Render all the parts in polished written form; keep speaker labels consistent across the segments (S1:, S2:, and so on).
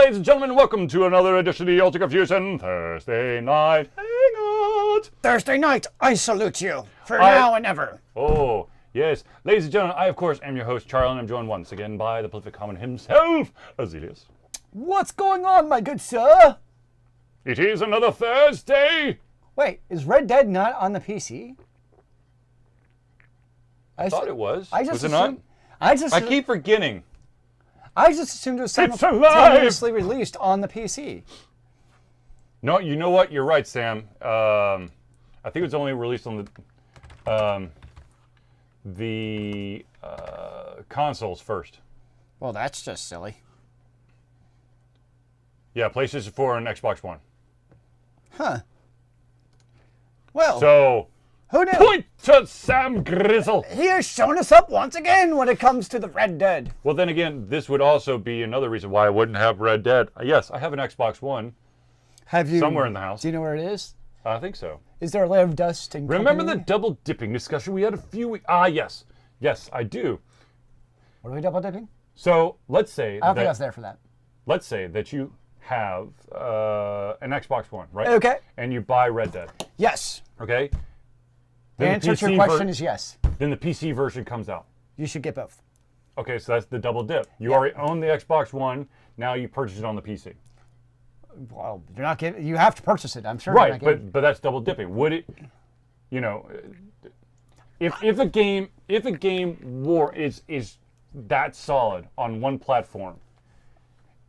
S1: ladies and gentlemen, welcome to another edition of the Alter Confusion Thursday Night Hangout.
S2: Thursday night, I salute you for now and ever.
S1: Oh, yes. Ladies and gentlemen, I, of course, am your host, Charlie, and I'm joined once again by the prolific common himself, Zealeus.
S2: What's going on, my good sir?
S1: It is another Thursday.
S2: Wait, is Red Dead not on the PC?
S1: I thought it was.
S2: Was
S1: it not? I keep forgetting.
S2: I just assumed it was
S1: It's
S2: simultaneously released on the PC.
S1: No, you know what? You're right, Sam. I think it was only released on the consoles first.
S2: Well, that's just silly.
S1: Yeah, PlayStation 4 and Xbox One.
S2: Huh. Well,
S1: So,
S2: who knew?
S1: point to Sam Grizzle.
S2: He has shown us up once again when it comes to the Red Dead.
S1: Well, then again, this would also be another reason why I wouldn't have Red Dead. Yes, I have an Xbox One
S2: Have you
S1: somewhere in the house.
S2: Do you know where it is?
S1: I think so.
S2: Is there a layer of dust and
S1: Remember the
S2: company?
S1: double dipping discussion we had a few weeks? Yes. Yes, I do.
S2: What are we double dipping?
S1: So, let's say
S2: I don't think I was there for that.
S1: let's say that you have an Xbox One, right?
S2: Okay.
S1: And you buy Red Dead,
S2: Yes.
S1: okay?
S2: The
S1: Then
S2: answer to your question is yes.
S1: Then the PC version comes out.
S2: You should get both.
S1: Okay, so that's the double dip. You already own the Xbox One, now you purchase it on the PC.
S2: Well, you're not getting. You have to purchase it. I'm sure. You're
S1: Right,
S2: not getting,
S1: but that's double dipping. Would it, you know, if a game is that solid on one platform,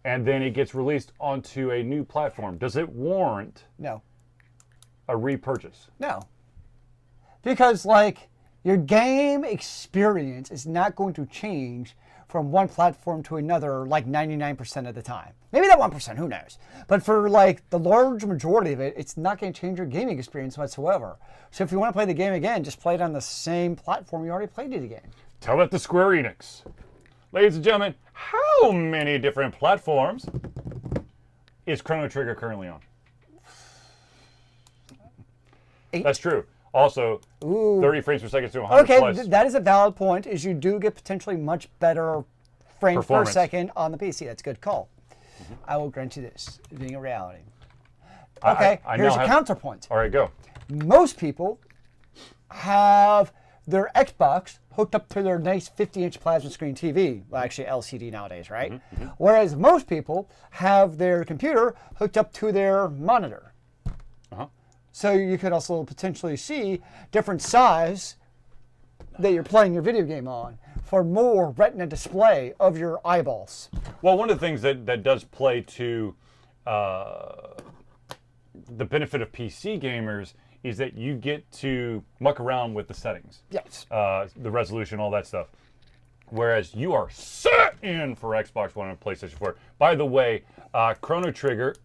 S1: and then it gets released onto a new platform, does it warrant
S2: no.
S1: a repurchase?
S2: No. Because, like, your game experience is not going to change from one platform to another, like, 99% of the time. Maybe that 1%, who knows? But for, like, the large majority of it, it's not going to change your gaming experience whatsoever. So if you want to play the game again, just play it on the same platform you already played it again.
S1: Tell that to Square Enix. Ladies and gentlemen, how many different platforms is Chrono Trigger currently on?
S2: 8.
S1: That's true. Also,
S2: Ooh.
S1: 30 frames per second to 100
S2: Okay,
S1: plus.
S2: that is a valid point, is you do get potentially much better frames per
S1: Performance.
S2: second on the PC. That's a good call. I will grant you this, being a reality. Okay,
S1: I
S2: here's
S1: now
S2: a
S1: have-
S2: counterpoint.
S1: All right, go.
S2: Most people have their Xbox hooked up to their nice 50-inch plasma screen TV. Well, actually LCD nowadays, right? Whereas most people have their computer hooked up to their monitor.
S1: Uh-huh.
S2: So you could also potentially see different size that you're playing your video game on for more retina display of your eyeballs.
S1: Well, one of the things that does play to the benefit of PC gamers is that you get to muck around with the settings.
S2: Yes.
S1: The resolution, all that stuff. Whereas you are set in for Xbox One and PlayStation 4. By the way, Chrono Trigger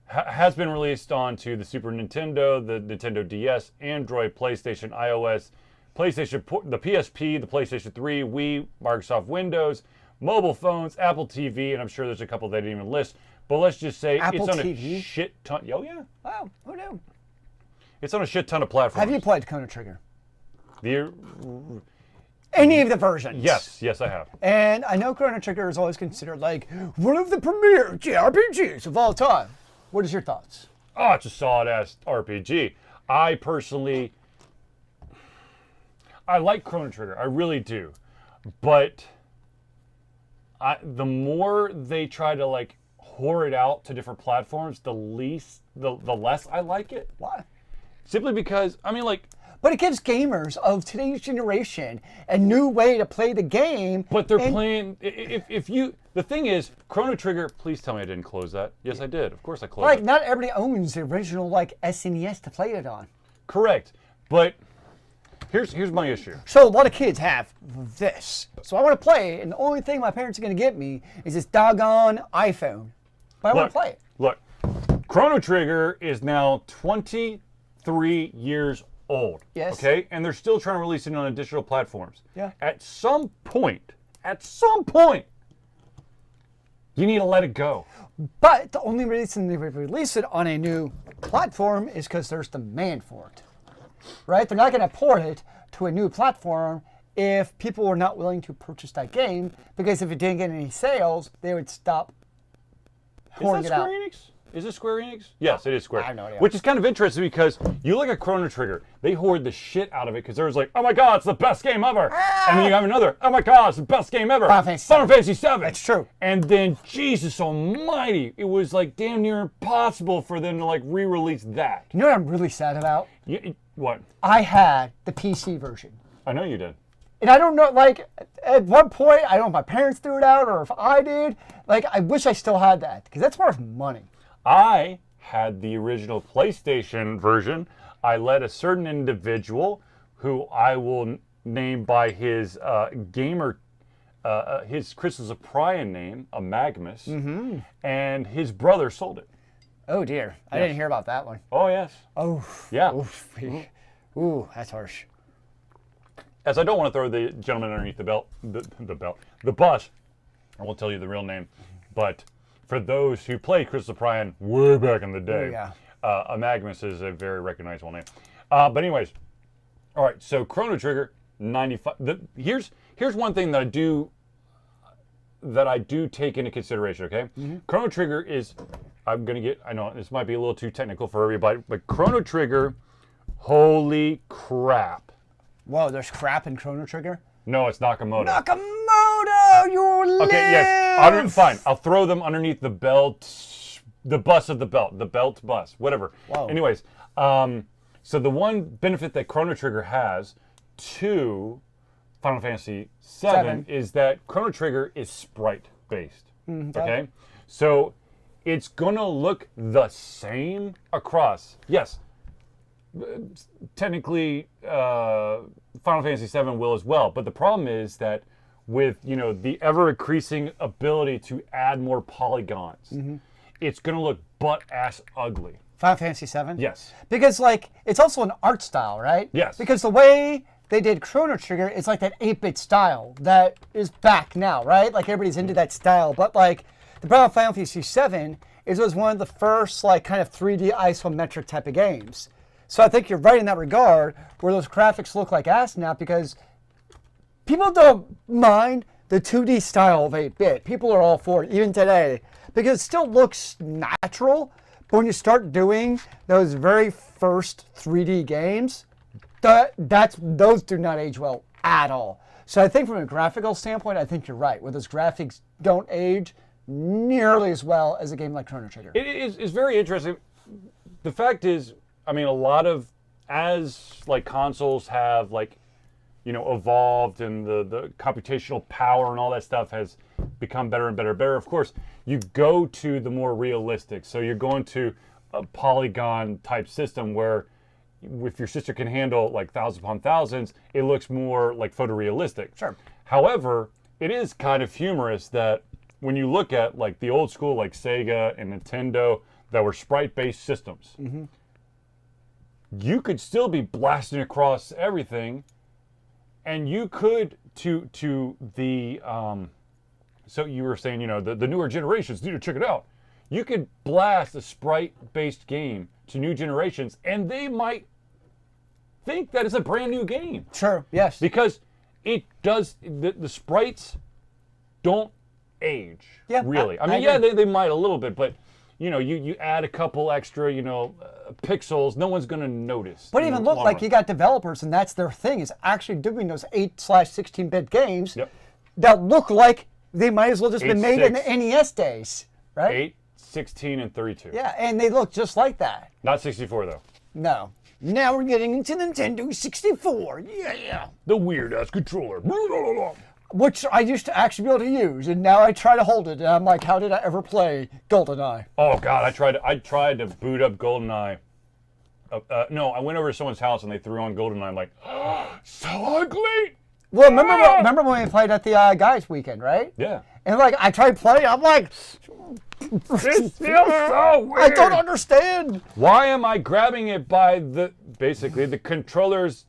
S1: has been released onto the Super Nintendo, the Nintendo DS, Android, PlayStation, iOS, the PSP, the PlayStation 3, Wii, Microsoft Windows, mobile phones, Apple TV, and I'm sure there's a couple they didn't even list. But let's just say
S2: Apple
S1: it's on
S2: TV?
S1: a shit ton. Oh yeah,
S2: Wow, who knew?
S1: it's on a shit ton of platforms.
S2: Have you played Chrono Trigger?
S1: The,
S2: Any of the versions?
S1: yes, I have.
S2: And I know Chrono Trigger is always considered like one of the premier JRPGs of all time. What is your thoughts?
S1: Oh, it's a solid-ass RPG. I personally, I like Chrono Trigger. I really do. But the more they try to, like, whore it out to different platforms, the less I like it.
S2: Why?
S1: Simply because, I mean, like...
S2: But it gives gamers of today's generation a new way to play the game.
S1: But they're playing... If you... The thing is, Chrono Trigger... Please tell me I didn't close that. Yes, I did. Of course I closed it.
S2: Like, not everybody owns the original, like, SNES to play it on.
S1: Correct. But here's my issue.
S2: So a lot of kids have this. So I want to play it, and the only thing my parents are going to get me is this doggone iPhone. But I want to play it.
S1: Look, Chrono Trigger is now 23 years old.
S2: Yes.
S1: Okay? And they're still trying to release it on additional platforms.
S2: Yeah.
S1: At some point, you need to let it go.
S2: But the only reason they release it on a new platform is because there's demand for it. Right? They're not going to port it to a new platform if people were not willing to purchase that game, because if it didn't get any sales, they would stop pouring it out.
S1: Square Enix? Is it Square Enix? Yes, it is Square.
S2: I have no idea.
S1: Which is kind of interesting because you look at Chrono Trigger, they hoard the shit out of it because there was like, oh my god, it's the best game ever. And then you have another, oh my god, it's the best game ever. Final Fantasy VII.
S2: That's true.
S1: And then, Jesus almighty, it was like damn near impossible for them to like re-release that.
S2: You know what I'm really sad about?
S1: What?
S2: I had the PC version.
S1: I know you did.
S2: And I don't know, like, at one point, I don't know if my parents threw it out or if I did. Like, I wish I still had that because that's worth money.
S1: I had the original PlayStation version. I let a certain individual who I will name by his his Crystals of Prion name, a Magmus, and his brother sold it.
S2: Oh, dear. I didn't hear about that one.
S1: Oh, yes.
S2: Oh.
S1: Yeah.
S2: Ooh, that's harsh.
S1: As I don't want to throw the gentleman underneath the bus, I won't tell you the real name, but for those who played Crystal Prion way back in the day, a Magmus is a very recognizable name. But anyways, all right. So Chrono Trigger 95. Here's one thing that I do take into consideration. Okay, Chrono Trigger is. I'm gonna get. I know this might be a little too technical for everybody, but Chrono Trigger. Holy crap!
S2: Whoa, there's crap in Chrono Trigger?
S1: No, it's Nakamoto.
S2: Nakamoto, you
S1: Okay, yes. Fine. I'll throw them underneath the belt, the bus of the belt bus, whatever.
S2: Whoa.
S1: Anyways, so the one benefit that Chrono Trigger has to Final Fantasy VII is that Chrono Trigger is sprite based. Okay? So it's gonna look the same across. Yes. Technically, Final Fantasy VII will as well, but the problem is that with the ever-increasing ability to add more polygons, it's going to look butt-ass ugly.
S2: Final Fantasy VII?
S1: Yes.
S2: Because, like, it's also an art style, right?
S1: Yes.
S2: Because the way they did Chrono Trigger, it's like that 8-bit style that is back now, right? Like, everybody's into that style, but, like, the problem with Final Fantasy VII is it was one of the first, like, kind of 3D isometric type of games. So I think you're right in that regard, where those graphics look like ass now, because people don't mind the 2D style of 8-bit. People are all for it, even today, because it still looks natural. But when you start doing those very first 3D games, those do not age well at all. So I think from a graphical standpoint, I think you're right, where those graphics don't age nearly as well as a game like Chrono Trigger.
S1: It's very interesting. The fact is, I mean, a lot of, as like consoles have like, evolved and the computational power and all that stuff has become better and better and better. Of course, you go to the more realistic. So you're going to a polygon type system where if your sister can handle like thousands upon thousands, it looks more like photorealistic.
S2: Sure.
S1: However, it is kind of humorous that when you look at like the old school like Sega and Nintendo that were sprite-based systems, you could still be blasting across everything, and you could to the so you were saying the newer generations need to check it out. You could blast a sprite-based game to new generations, and they might think that it's a brand new game.
S2: Sure. Yes.
S1: Because it does. The sprites don't age.
S2: Yeah.
S1: Really. I mean, they might a little bit, but. You add a couple extra, pixels, no one's going to notice.
S2: But even look, like you got developers, and that's their thing, is actually doing those 8/16-bit games that look like they might as well just been made in the NES days, right?
S1: 8, 16, and 32.
S2: Yeah, and they look just like that.
S1: Not 64, though.
S2: No. Now we're getting into Nintendo 64. Yeah.
S1: The weird-ass controller.
S2: Which I used to actually be able to use, and now I try to hold it, and I'm like, how did I ever play GoldenEye?
S1: Oh God, I tried to boot up GoldenEye. No, I went over to someone's house and they threw on GoldenEye. I'm like, so ugly.
S2: Well, remember when we played at the guys' weekend, right?
S1: Yeah.
S2: And like I tried playing, I'm like,
S1: this feels so weird.
S2: I don't understand.
S1: Why am I grabbing it by basically the controller's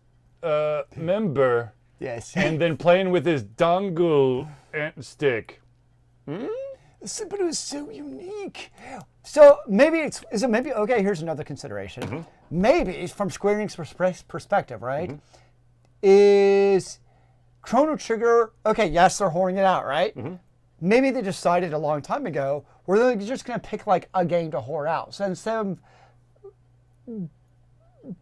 S1: member?
S2: Yes.
S1: And then playing with his dongle stick.
S2: But it was so unique. So maybe okay, here's another consideration. Maybe from Square Enix's perspective, right? Is Chrono Trigger, okay, yes, they're hoarding it out, right? Maybe they decided a long time ago, where they're just going to pick like a game to whore out. So instead of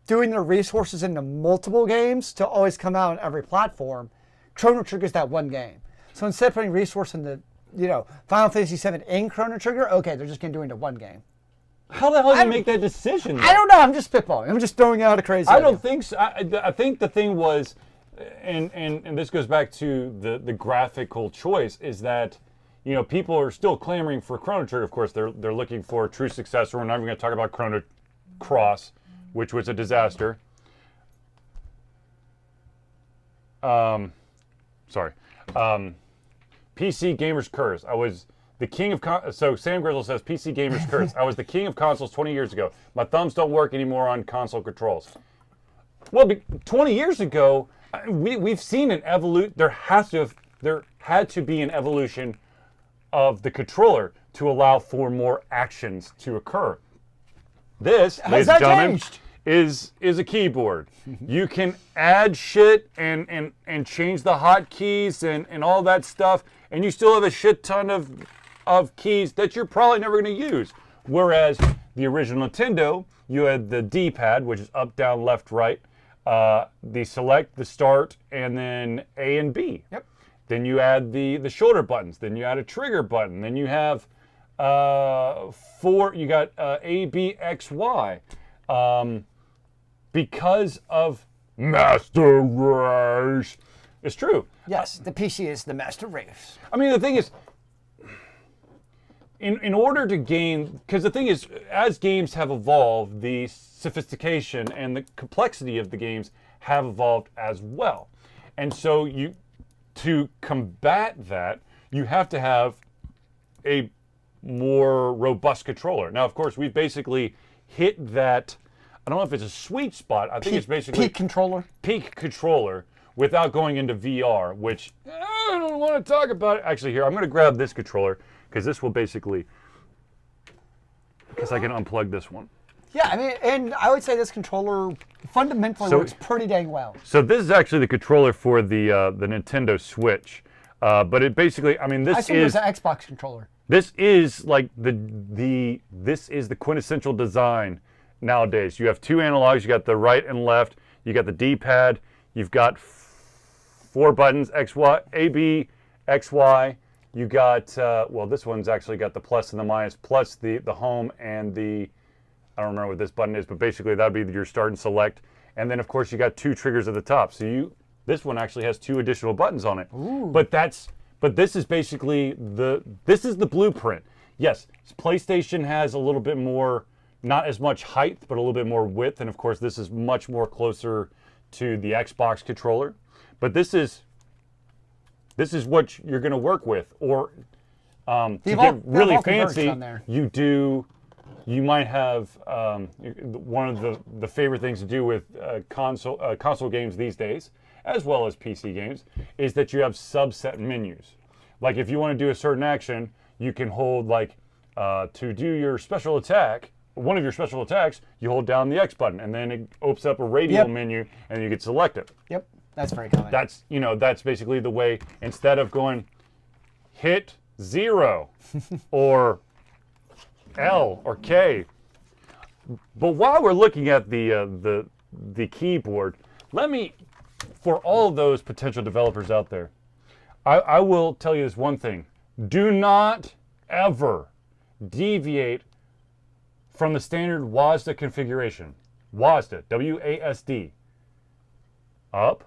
S2: doing their resources into multiple games to always come out on every platform, Chrono Trigger's that one game. So instead of putting resource into, Final Fantasy VII in Chrono Trigger, okay, they're just going to do it into one game.
S1: How the hell do you make that decision?
S2: I don't know. I'm just spitballing. I'm just throwing out a crazy idea.
S1: I don't think so. I think the thing was, and this goes back to the graphical choice, is that people are still clamoring for Chrono Trigger. Of course, they're looking for a true successor. We're not even going to talk about Chrono Cross, which was a disaster. Sorry. PC Gamer's Curse. I was the king of so Sam Grizzle says PC Gamer's Curse. I was the king of consoles 20 years ago. My thumbs don't work anymore on console controls. Well, 20 years ago, we've seen an evolution. There had to be an evolution of the controller to allow for more actions to occur. This, ladies and gentlemen, is a keyboard. You can add shit and change the hotkeys and all that stuff, and you still have a shit ton of keys that you're probably never going to use. Whereas the original Nintendo, you had the D-pad, which is up, down, left, right, the select, the start, and then A and B.
S2: Yep.
S1: Then you add the shoulder buttons. Then you add a trigger button. Then you have you got A, B, X, Y. Because of Master Race. It's true.
S2: Yes, the PC is the Master Race.
S1: I mean, the thing is, in order to gain, because the thing is, as games have evolved, the sophistication and the complexity of the games have evolved as well. And so to combat that, you have to have a more robust controller. Now, of course, we've basically hit that, I don't know if it's a sweet spot. I think it's basically
S2: peak controller
S1: without going into VR, which I don't want to talk about it. Actually, here, I'm going to grab this controller because this will basically, because I can unplug this one.
S2: Yeah, I mean, and I would say this controller fundamentally works pretty dang well.
S1: So this is actually the controller for the Nintendo Switch, but it basically, I mean, this is
S2: an Xbox controller.
S1: This is like this is the quintessential design nowadays. You have two analogs. You got the right and left. You got the D-pad. You've got 4 buttons: X, Y, A, B, X, Y. You got well, this one's actually got the plus and the minus, plus the home and the, I don't remember what this button is, but basically that'd be your start and select. And then of course you got 2 triggers at the top. So this one actually has 2 additional buttons on it.
S2: Ooh.
S1: But this is basically this is the blueprint. Yes, PlayStation has a little bit more, not as much height, but a little bit more width. And of course this is much more closer to the Xbox controller. But this is what you're going to work with. Or to get really fancy, you might have one of the favorite things to do with console games these days, as well as PC games, is that you have subset menus. Like if you want to do a certain action, you can hold to do your special attack, one of your special attacks, you hold down the X button, and then it opens up a radial menu, and you can select it.
S2: Yep, that's very common.
S1: That's basically the way, instead of going hit 0 or L or K. But while we're looking at the keyboard, for all of those potential developers out there, I will tell you this one thing: do not ever deviate from the standard WASD configuration. WASD, W-A-S-D. Up,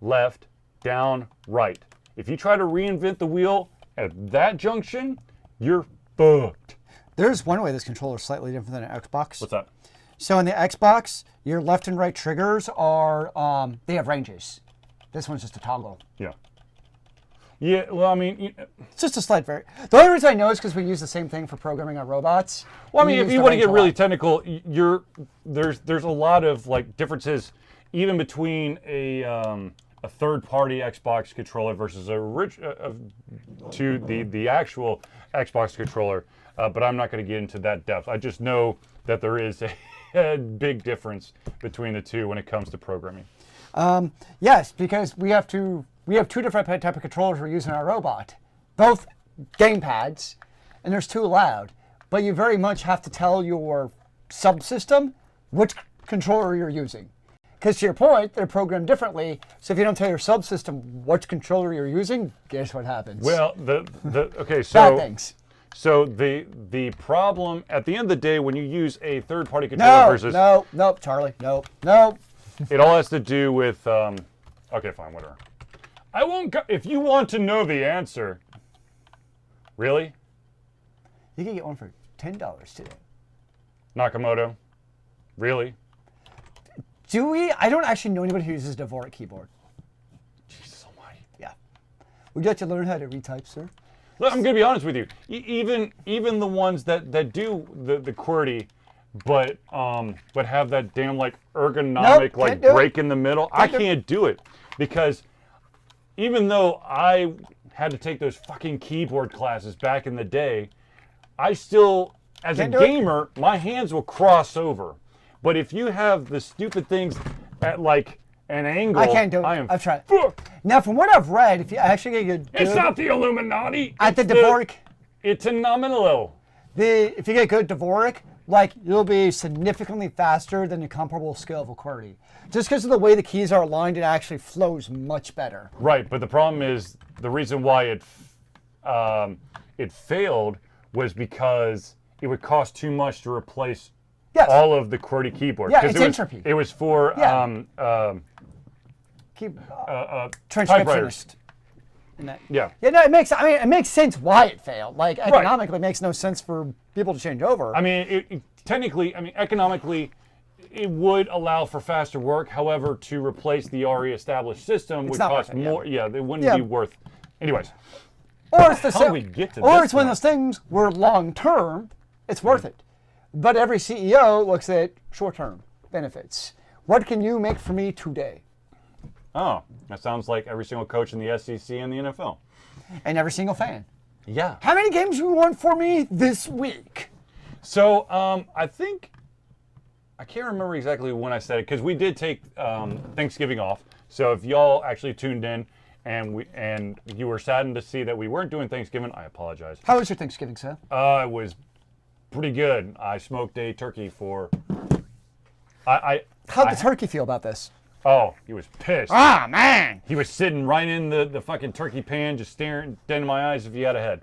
S1: left, down, right. If you try to reinvent the wheel at that junction, you're fucked.
S2: There's one way this controller is slightly different than an Xbox.
S1: What's that?
S2: So in the Xbox, your left and right triggers are, they have ranges. This one's just a toggle.
S1: Yeah. Yeah, well, I mean...
S2: It's just a slight variation. The only reason I know is because we use the same thing for programming our robots.
S1: Well, I mean, if you want to get really technical, there's a lot of differences even between a third-party Xbox controller versus the actual Xbox controller. But I'm not going to get into that depth. I just know that there is a big difference between the two when it comes to programming.
S2: Yes, because we have 2 different type of controllers we're using in our robot. Both gamepads, and there's two allowed. But you very much have to tell your subsystem which controller you're using. Because to your point, they're programmed differently. So if you don't tell your subsystem which controller you're using, guess what happens?
S1: Well, okay,
S2: Bad things.
S1: So the problem at the end of the day, when you use a third-party controller versus
S2: No, Charlie, no.
S1: it all has to do with okay, fine, whatever. I won't go, if you want to know the answer. Really?
S2: You can get one for $10 today.
S1: Nakamoto? Really?
S2: Do we? I don't actually know anybody who uses a Dvorak keyboard.
S1: Jesus almighty.
S2: Yeah. Would you like to learn how to retype, sir?
S1: Look, I'm gonna be honest with you. Even the ones that do the QWERTY, but have that damn like ergonomic like break in the middle. I can't do it because even though I had to take those fucking keyboard classes back in the day, I still, as a gamer, my hands will cross over. But if you have the stupid things at like an angle,
S2: I can't do it. I've tried. Now, from what I've read, if you actually get good,
S1: it's not the Illuminati.
S2: At the Dvorak,
S1: it's a nominal.
S2: If you get good Dvorak, like you'll be significantly faster than the comparable skill of a QWERTY. Just because of the way the keys are aligned, it actually flows much better.
S1: Right, but the problem is the reason why it failed was because it would cost too much to replace all of the QWERTY keyboards.
S2: Yeah, it's entropy.
S1: It was for
S2: transcriptionist.
S1: Yeah.
S2: Yeah, no, it makes sense why it failed. Like economically, it makes no sense for people to change over.
S1: I mean, technically, economically, it would allow for faster work. However, to replace the already established system would cost more. Yeah, it wouldn't be worth. Anyways.
S2: Or it's
S1: it's
S2: one of those things where long term, it's worth it. But every CEO looks at short term benefits. What can you make for me today?
S1: Oh, that sounds like every single coach in the SEC and the NFL.
S2: And every single fan.
S1: Yeah.
S2: How many games do you want for me this week?
S1: So I think, I can't remember exactly when I said it, because we did take Thanksgiving off. So if y'all actually tuned in and you were saddened to see that we weren't doing Thanksgiving, I apologize.
S2: How was your Thanksgiving, sir?
S1: It was pretty good. I smoked a turkey for...
S2: How'd the turkey feel about this?
S1: Oh, he was pissed.
S2: Ah, man!
S1: He was sitting right in the fucking turkey pan, just staring dead in my eyes if he had a head.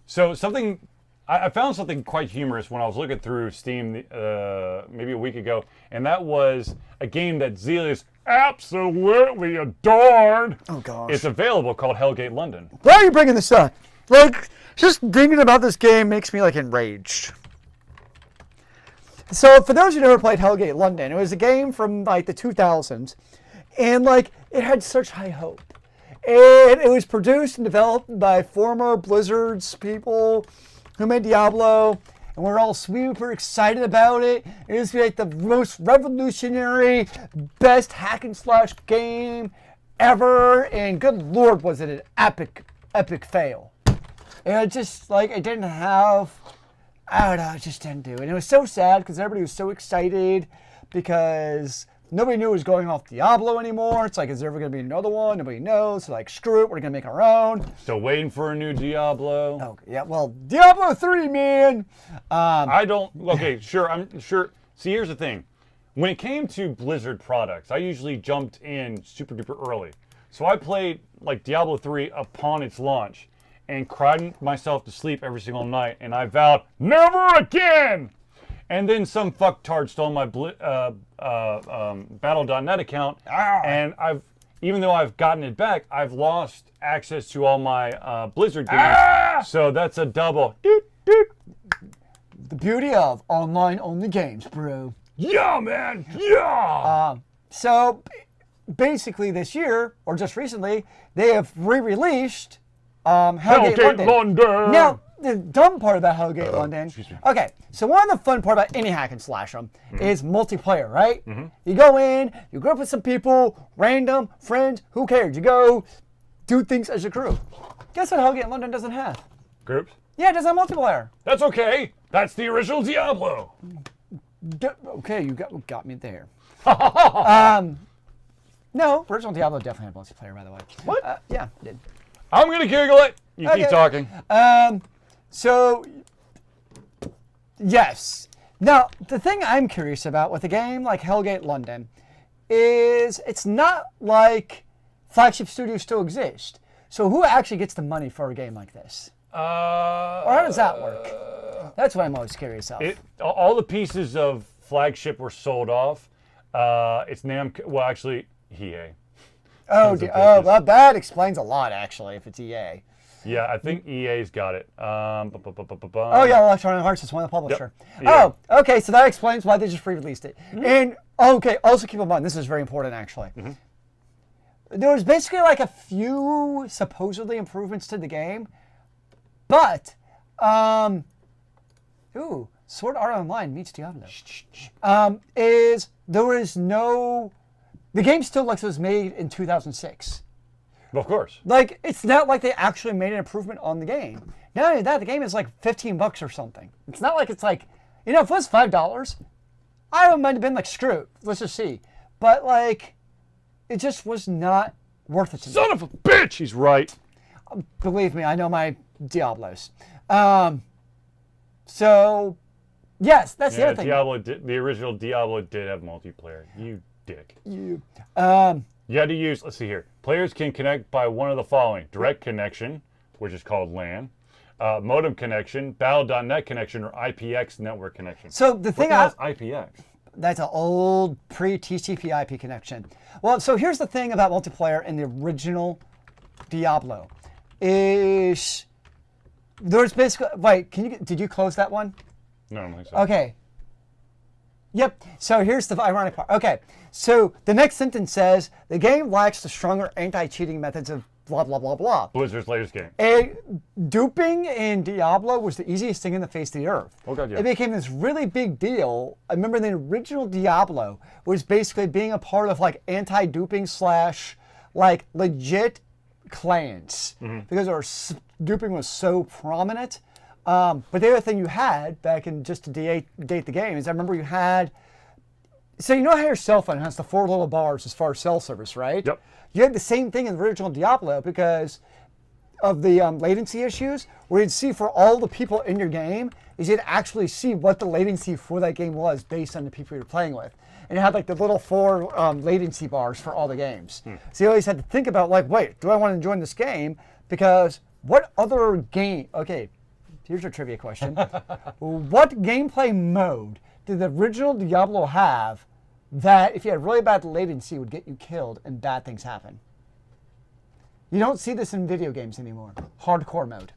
S1: So something... I found something quite humorous when I was looking through Steam maybe a week ago, and that was a game that Zealeus absolutely adored.
S2: Oh, gosh.
S1: It's available, called Hellgate London.
S2: Why are you bringing this up? Like, just thinking about this game makes me, like, enraged. So, for those who never played Hellgate London, it was a game from, like, the 2000s, and, like, it had such high hope. And it was produced and developed by former Blizzard's people who made Diablo, and we're all super excited about it. It was like the most revolutionary, best hack and slash game ever, and good lord, was it an epic fail. And it just, like, it didn't have, I don't know, it just didn't do it. And it was so sad because everybody was so excited because nobody knew it was going off Diablo anymore. It's like, is there ever going to be another one? Nobody knows. So, like, screw it, we're going to make our own.
S1: Still waiting for a new Diablo.
S2: Oh, yeah, well, Diablo 3, man.
S1: Okay, sure, I'm sure. See, here's the thing. When it came to Blizzard products, I usually jumped in super duper early. So I played, like, Diablo 3 upon its launch and cried myself to sleep every single night, and I vowed, never again! And then some fucktard stole my Battle.net account, and even though I've gotten it back, I've lost access to all my Blizzard games. So that's a double. Doot, doot.
S2: The beauty of online-only games, bro.
S1: Yeah, man. Yeah.
S2: So basically, this year or just recently, they have re-released Hellgate London. Now, the dumb part about Hellgate London. Okay, so one of the fun part about any hack and slash is multiplayer, right? You go in, you group with some people, random, friends, who cares? You go do things as a crew. Guess what Hellgate London doesn't have?
S1: Groups?
S2: Yeah, it doesn't have multiplayer.
S1: That's okay. That's the original Diablo.
S2: Okay, you got me there. No, original Diablo definitely had multiplayer, by the way.
S1: What?
S2: Yeah, it did.
S1: I'm going to giggle it. You keep talking.
S2: So, yes. Now, the thing I'm curious about with a game like Hellgate London is it's not like flagship studios still exist. So who actually gets the money for a game like this? Or how does that work? That's what I'm always curious of.
S1: All the pieces of flagship were sold off. It's Namco. Well, actually, EA.
S2: Well, that explains a lot, actually, if it's EA.
S1: Yeah, I think EA's got it.
S2: Oh, yeah, Electronic Arts is one of the publisher.
S1: Yep. Yeah.
S2: Oh, okay, so that explains why they just re-released it. And, okay, also keep in mind, this is very important, actually. There was basically like a few supposedly improvements to the game, but, Sword Art Online meets Diablo. There was no, the game still looks like it was made in 2006.
S1: Of course.
S2: Like, it's not like they actually made an improvement on the game. Not only that, the game is like $15 or something. It's not like it's like, if it was $5, I might have been like, screw it, let's just see. But like, it just was not worth it to me.
S1: Son of a bitch! He's right.
S2: Believe me, I know my Diablos. So, yes, that's the other thing.
S1: The original Diablo did have multiplayer. You dick.
S2: You
S1: had to use, let's see here. Players can connect by one of the following. Direct connection, which is called LAN. Modem connection, Battle.net connection, or IPX network connection.
S2: So the thing
S1: is IPX?
S2: That's an old pre-TCP IP connection. Well, so here's the thing about multiplayer in the original Diablo. Is there's basically, wait, did you close that one?
S1: No, I don't think so.
S2: Okay. Yep. So here's the ironic part. Okay. So the next sentence says the game lacks the stronger anti-cheating methods of blah blah blah blah.
S1: Blizzard's latest game.
S2: Duping in Diablo was the easiest thing in the face of the earth.
S1: Oh god, yeah.
S2: It became this really big deal. I remember the original Diablo was basically being a part of like anti-duping / like legit clans because duping was so prominent. But the other thing you had back in, just to date the game, is I remember you had, so you know how your cell phone has the 4 little bars as far as cell service, right?
S1: Yep.
S2: You had the same thing in the original Diablo because of the latency issues, where you'd see for all the people in your game, is you'd actually see what the latency for that game was based on the people you're playing with. And it had like the little 4 latency bars for all the games. So you always had to think about like, wait, do I want to join this game? Because what other game, okay, here's your trivia question. What gameplay mode did the original Diablo have that, if you had really bad latency, would get you killed and bad things happen? You don't see this in video games anymore. Hardcore mode.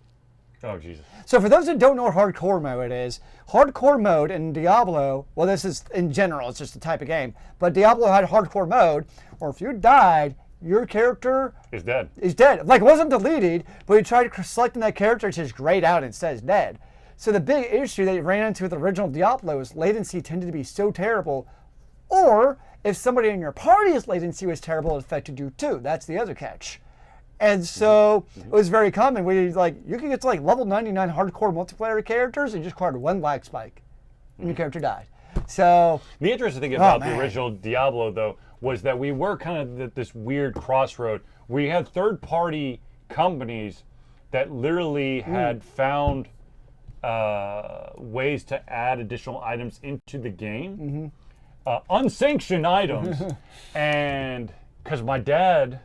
S1: Oh, Jesus.
S2: So for those who don't know what hardcore mode is, hardcore mode in Diablo, well, this is in general, it's just a type of game, but Diablo had hardcore mode, or if you died, your character
S1: is dead.
S2: Like, it wasn't deleted, but you tried selecting that character, it's just grayed out and says dead. So the big issue that you ran into with the original Diablo is latency tended to be so terrible, or if somebody in your party's latency was terrible, it affected you too. That's the other catch. And so it was very common where you could get to like level 99 hardcore multiplayer characters and just acquired 1 lag spike and your character died. So
S1: the interesting thing about the original Diablo, though, was that we were kind of at this weird crossroad. We had third-party companies that literally had found ways to add additional items into the game, unsanctioned items, and because my dad,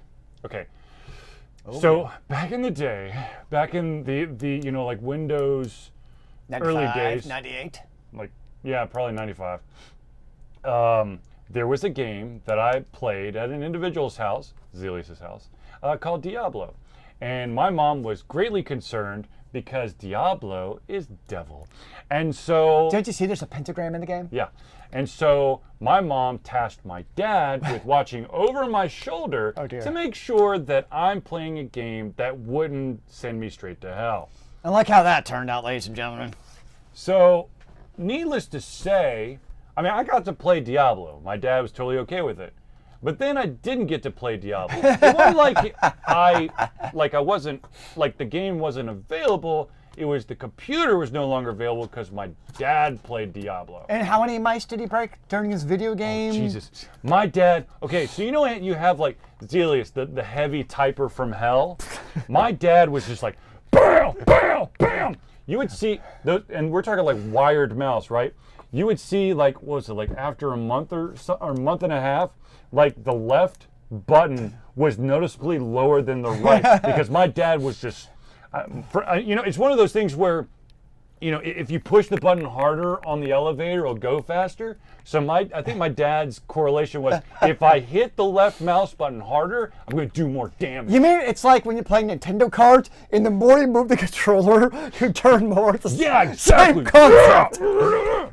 S1: so back in the day, back in the like Windows
S2: 95,
S1: early days,
S2: 98,
S1: yeah, probably 95. There was a game that I played at an individual's house, Zealeus' house, called Diablo. And my mom was greatly concerned because Diablo is devil. And so...
S2: Don't you see there's a pentagram in the game?
S1: Yeah. And so my mom tasked my dad with watching over my shoulder to make sure that I'm playing a game that wouldn't send me straight to hell.
S2: I like how that turned out, ladies and gentlemen.
S1: So, needless to say, I mean, I got to play Diablo. My dad was totally okay with it. But then I didn't get to play Diablo. It wasn't like I wasn't, like the game wasn't available. It was the computer was no longer available because my dad played Diablo.
S2: And how many mice did he break during his video game?
S1: Oh, Jesus. My dad, okay, so you know you have like Zealeus, the heavy typer from hell? My dad was just like, bam, bam, bam. you would see those, and we're talking like wired mouse, right? You would see like, what was it, like after a month or a month and a half, like the left button was noticeably lower than the right because my dad was just, it's one of those things where, if you push the button harder on the elevator, it'll go faster. So I think my dad's correlation was if I hit the left mouse button harder, I'm going to do more damage.
S2: You mean it's like when you're playing Nintendo cards, and the more you move the controller, you turn more. It's the
S1: Yeah, exactly.
S2: same concept.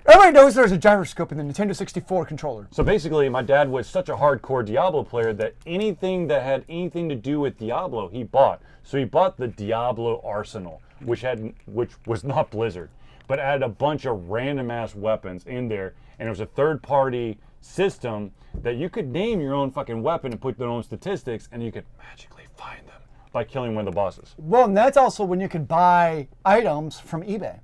S2: Everybody knows there's a gyroscope in the Nintendo 64 controller.
S1: So basically, my dad was such a hardcore Diablo player that anything that had anything to do with Diablo, he bought. So he bought the Diablo Arsenal, which was not Blizzard, but added a bunch of random ass weapons in there, and it was a third-party system that you could name your own fucking weapon and put their own statistics, and you could magically find them by killing one of the bosses.
S2: Well, and that's also when you could buy items from eBay.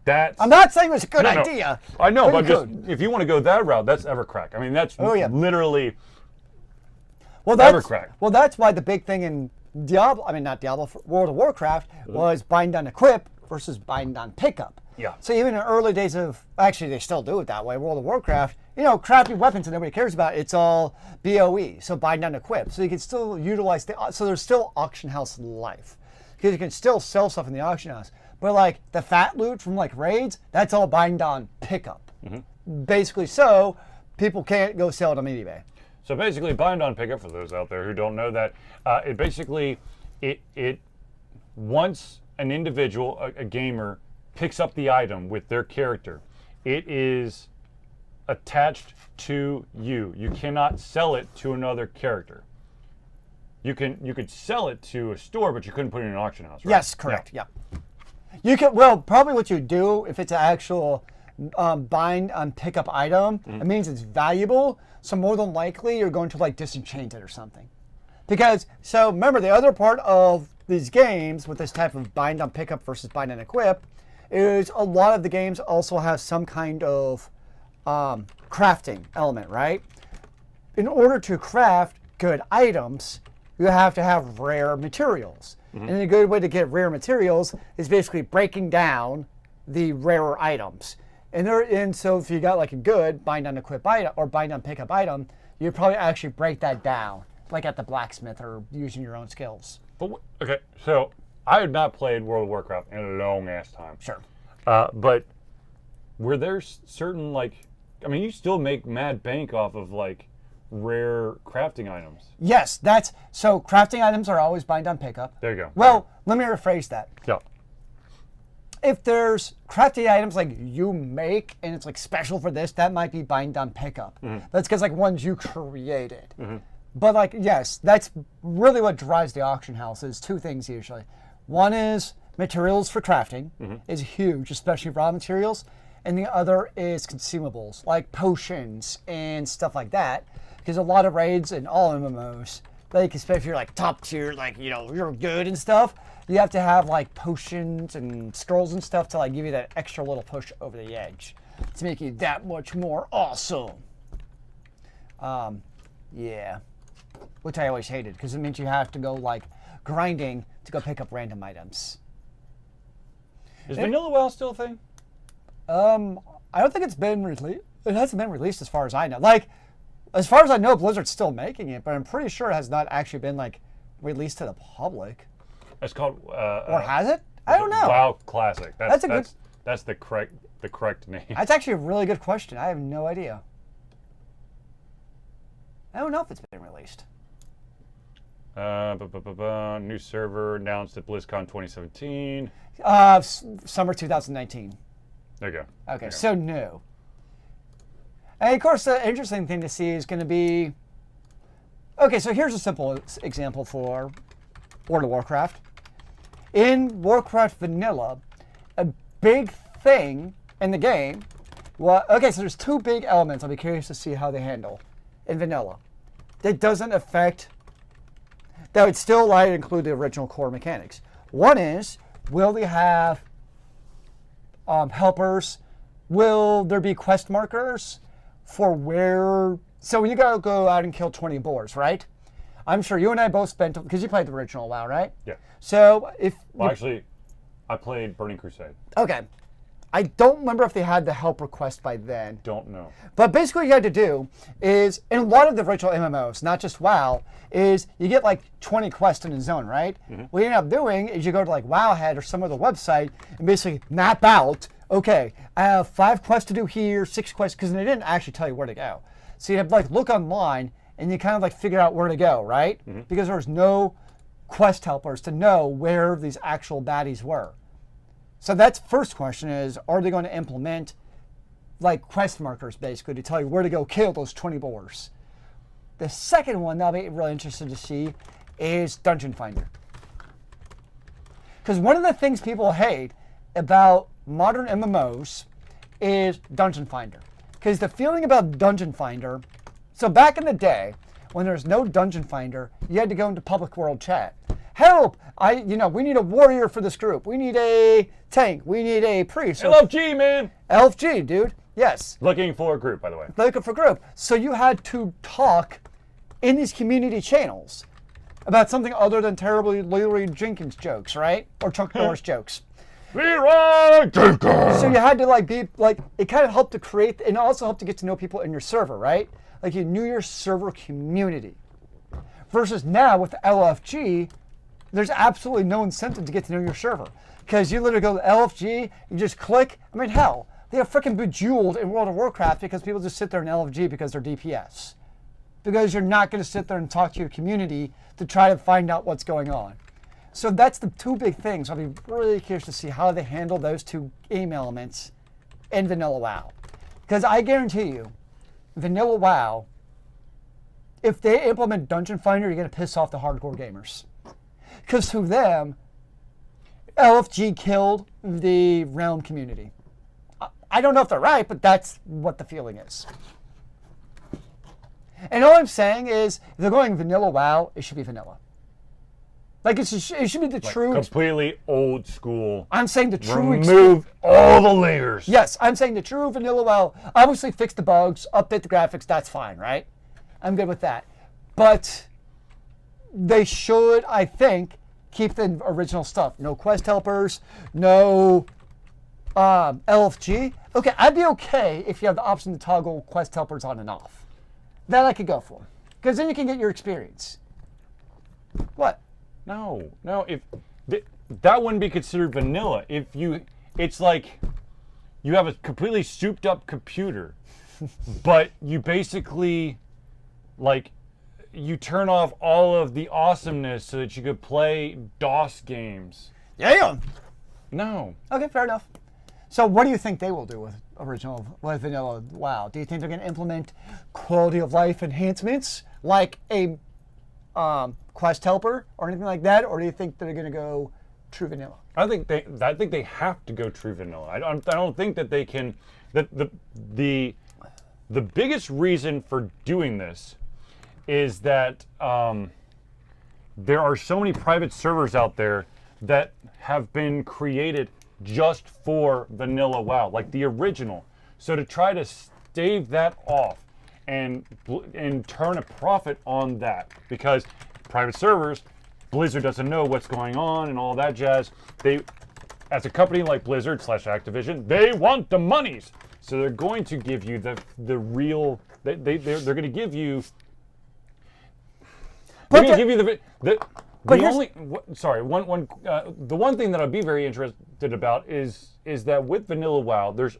S2: I'm not saying it's a good idea.
S1: I know, but just if you want to go that route, that's Evercrack. I mean, that's literally Evercrack.
S2: Well, that's why the big thing in World of Warcraft was bind on equip versus bind on pickup.
S1: Yeah.
S2: So even in the early days of, actually they still do it that way, World of Warcraft, crappy weapons that nobody cares about, it's all BOE, so bind on equip. So you can still utilize, so there's still auction house life. Because you can still sell stuff in the auction house. But like the fat loot from like raids, that's all bind on pickup. Basically, so people can't go sell it on eBay.
S1: So basically, bind on pickup, for those out there who don't know that, it once an individual, a gamer, picks up the item with their character, it is attached to you. You cannot sell it to another character. You could sell it to a store, but you couldn't put it in an auction house, right?
S2: Yes, correct. Yeah. You could. Well, probably what you do if it's an actual bind on pickup item, it means it's valuable. So more than likely, you're going to like disenchant it or something. Because so remember, the other part of these games with this type of bind on pickup versus bind on equip is a lot of the games also have some kind of crafting element, right? In order to craft good items, you have to have rare materials. And a good way to get rare materials is basically breaking down the rarer items. And so if you got like a good bind on equip item or bind on pickup item, you'd probably actually break that down, like at the blacksmith or using your own skills.
S1: But okay, so I had not played World of Warcraft in a long ass time.
S2: Sure.
S1: But were there certain you still make mad bank off of like rare crafting items.
S2: Yes, so crafting items are always bind on pickup.
S1: There you go.
S2: Well, let me rephrase that.
S1: Yeah.
S2: If there's crafting items like you make and it's like special for this, that might be bind on pickup. That's because like ones you created. But yes, that's really what drives the auction house is two things usually. One is materials for crafting is huge, especially raw materials. And the other is consumables like potions and stuff like that. Because a lot of raids and all MMOs, especially if you're like top tier, you're good and stuff, you have to have like potions and scrolls and stuff to like give you that extra little push over the edge to make you that much more awesome. Yeah, which I always hated because it means you have to go like grinding to go pick up random items.
S1: Is Vanilla WoW still a thing?
S2: I don't think it's been released. It hasn't been released as far as I know. As far as I know, Blizzard's still making it, but I'm pretty sure it has not actually been released to the public.
S1: It's called.
S2: Or has it? I don't know.
S1: WoW Classic. That's the correct name.
S2: That's actually a really good question. I have no idea. I don't know if it's been released.
S1: New server announced at BlizzCon 2017.
S2: Summer 2019.
S1: There you go.
S2: Okay, so new. And of course, the interesting thing to see is going to be... Okay, so here's a simple example for World of Warcraft. In Warcraft Vanilla, a big thing in the game... Okay, so there's two big elements I'll be curious to see how they handle in Vanilla. That doesn't affect... That would still include the original core mechanics. One is, will they have helpers? Will there be quest markers for where... So when you gotta go out and kill 20 boars, right? I'm sure you and I both spent, because you played the original WoW, right?
S1: Yeah.
S2: So
S1: Well, actually, I played Burning Crusade.
S2: Okay. I don't remember if they had the help request by then.
S1: Don't know.
S2: But basically what you had to do is, in a lot of the original MMOs, not just WoW, is you get like 20 quests in a zone, right? What you end up doing is you go to like Wowhead or some other website and basically map out, okay, I have 5 quests to do here, 6 quests, because they didn't actually tell you where to go. So you have to like look online and you kind of like figure out where to go, right? Because there was no quest helpers to know where these actual baddies were. So that's first question is, are they going to implement like quest markers basically to tell you where to go kill those 20 boars? The second one that I'll be really interested to see is Dungeon Finder. Because one of the things people hate about modern MMOs is Dungeon Finder. Because the feeling about Dungeon Finder, so back in the day, when there was no Dungeon Finder, you had to go into public world chat. Help! We need a warrior for this group. We need a tank. We need a priest.
S1: LFG, man!
S2: LFG, dude. Yes.
S1: Looking for a group, by the way.
S2: Looking for a group. So you had to talk in these community channels about something other than terribly Leroy Jenkins jokes, right? Or Chuck Norris jokes.
S1: Leroy Jenkins!
S2: So you had to it kind of helped to create, and also helped to get to know people in your server, right? Like you knew your server community. Versus now with LFG, there's absolutely no incentive to get to know your server. Because you literally go to LFG, you just click. I mean, hell, they have freaking Bejeweled in World of Warcraft because people just sit there in LFG because they're DPS. Because you're not going to sit there and talk to your community to try to find out what's going on. So that's the 2 big things. I'll be really curious to see how they handle those 2 game elements in Vanilla WoW. Because I guarantee you, Vanilla WoW, if they implement Dungeon Finder, you're going to piss off the hardcore gamers. Because to them, LFG killed the Realm community. I don't know if they're right, but that's what the feeling is. And all I'm saying is, if they're going vanilla WoW, it should be vanilla. Like, it should be the true...
S1: Completely old school.
S2: I'm saying the true...
S1: Remove all the layers.
S2: Yes, I'm saying the true vanilla WoW. Obviously, fix the bugs, update the graphics, that's fine, right? I'm good with that. But they should, I think, keep the original stuff. No quest helpers, no LFG. Okay, I'd be okay if you have the option to toggle quest helpers on and off. That I could go for. Because then you can get your experience. What?
S1: No. If that wouldn't be considered vanilla. It's like you have a completely souped up computer, but you basically you turn off all of the awesomeness so that you could play DOS games.
S2: Yeah.
S1: No.
S2: Okay, fair enough. So what do you think they will do with vanilla WoW? Do you think they're going to implement quality of life enhancements like a quest helper or anything like that, or do you think they're going to go true vanilla?
S1: I think they have to go true vanilla. I don't think that they can. The biggest reason for doing this is that there are so many private servers out there that have been created just for vanilla WoW, like the original. So to try to stave that off and turn a profit on that, because private servers, Blizzard doesn't know what's going on and all that jazz. They, as a company like Blizzard / Activision, they want the monies. So they're going to give you the real. They're going to give you. They're going to give you the one thing that I'd be very interested about is that with vanilla WoW, there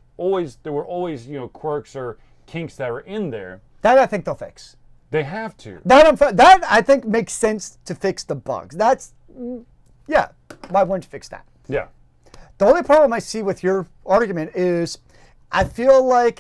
S1: were always quirks or kinks that are in there.
S2: That I think they'll fix.
S1: They have to.
S2: That I think makes sense to fix the bugs. Yeah. Why wouldn't you fix that?
S1: Yeah.
S2: The only problem I see with your argument is, I feel like,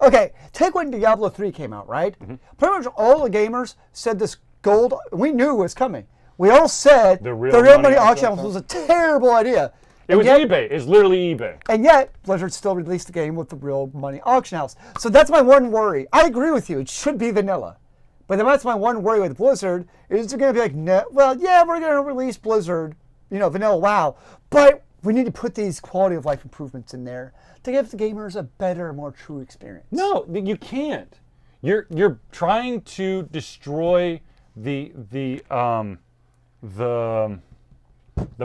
S2: okay, take when Diablo 3 came out, right? Mm-hmm. Pretty much all the gamers said this gold, we knew it was coming. We all said the real money auction was a terrible idea.
S1: It was eBay. It's literally eBay.
S2: And yet, Blizzard still released the game with the real money auction house. So that's my one worry. I agree with you. It should be vanilla. But that's my one worry with Blizzard, is they're going to be like, no, well, yeah, we're going to release Blizzard, vanilla WoW. But we need to put these quality of life improvements in there to give the gamers a better, more true experience.
S1: No, you can't. You're trying to destroy the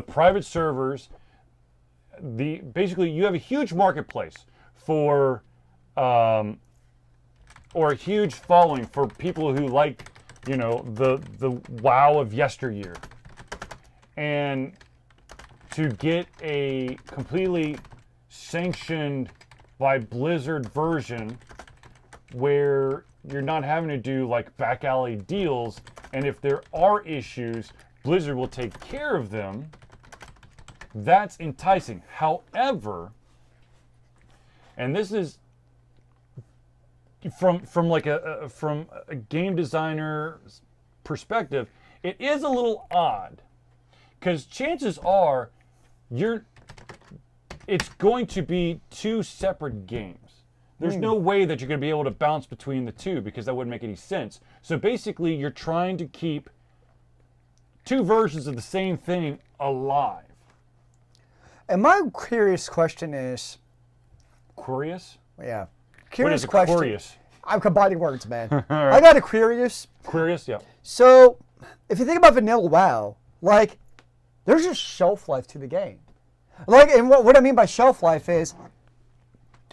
S1: private servers, basically you have a huge marketplace for or a huge following for people who like, you know, the WoW of yesteryear. And to get a completely sanctioned by Blizzard version where you're not having to do like back alley deals, and if there are issues, Blizzard will take care of them, that's enticing. However, and this is from like from a game designer's perspective, it is a little odd because chances are it's going to be two separate games. There's no way that you're going to be able to bounce between the two because that wouldn't make any sense. So basically, you're trying to keep two versions of the same thing alive.
S2: And my curious question is...
S1: Curious?
S2: Yeah.
S1: What is a
S2: question.
S1: curious?
S2: I'm combining words, man.
S1: Right.
S2: I got a curious.
S1: Curious, yeah.
S2: So, if you think about vanilla WoW, like, there's a shelf life to the game. Like, and what I mean by shelf life is,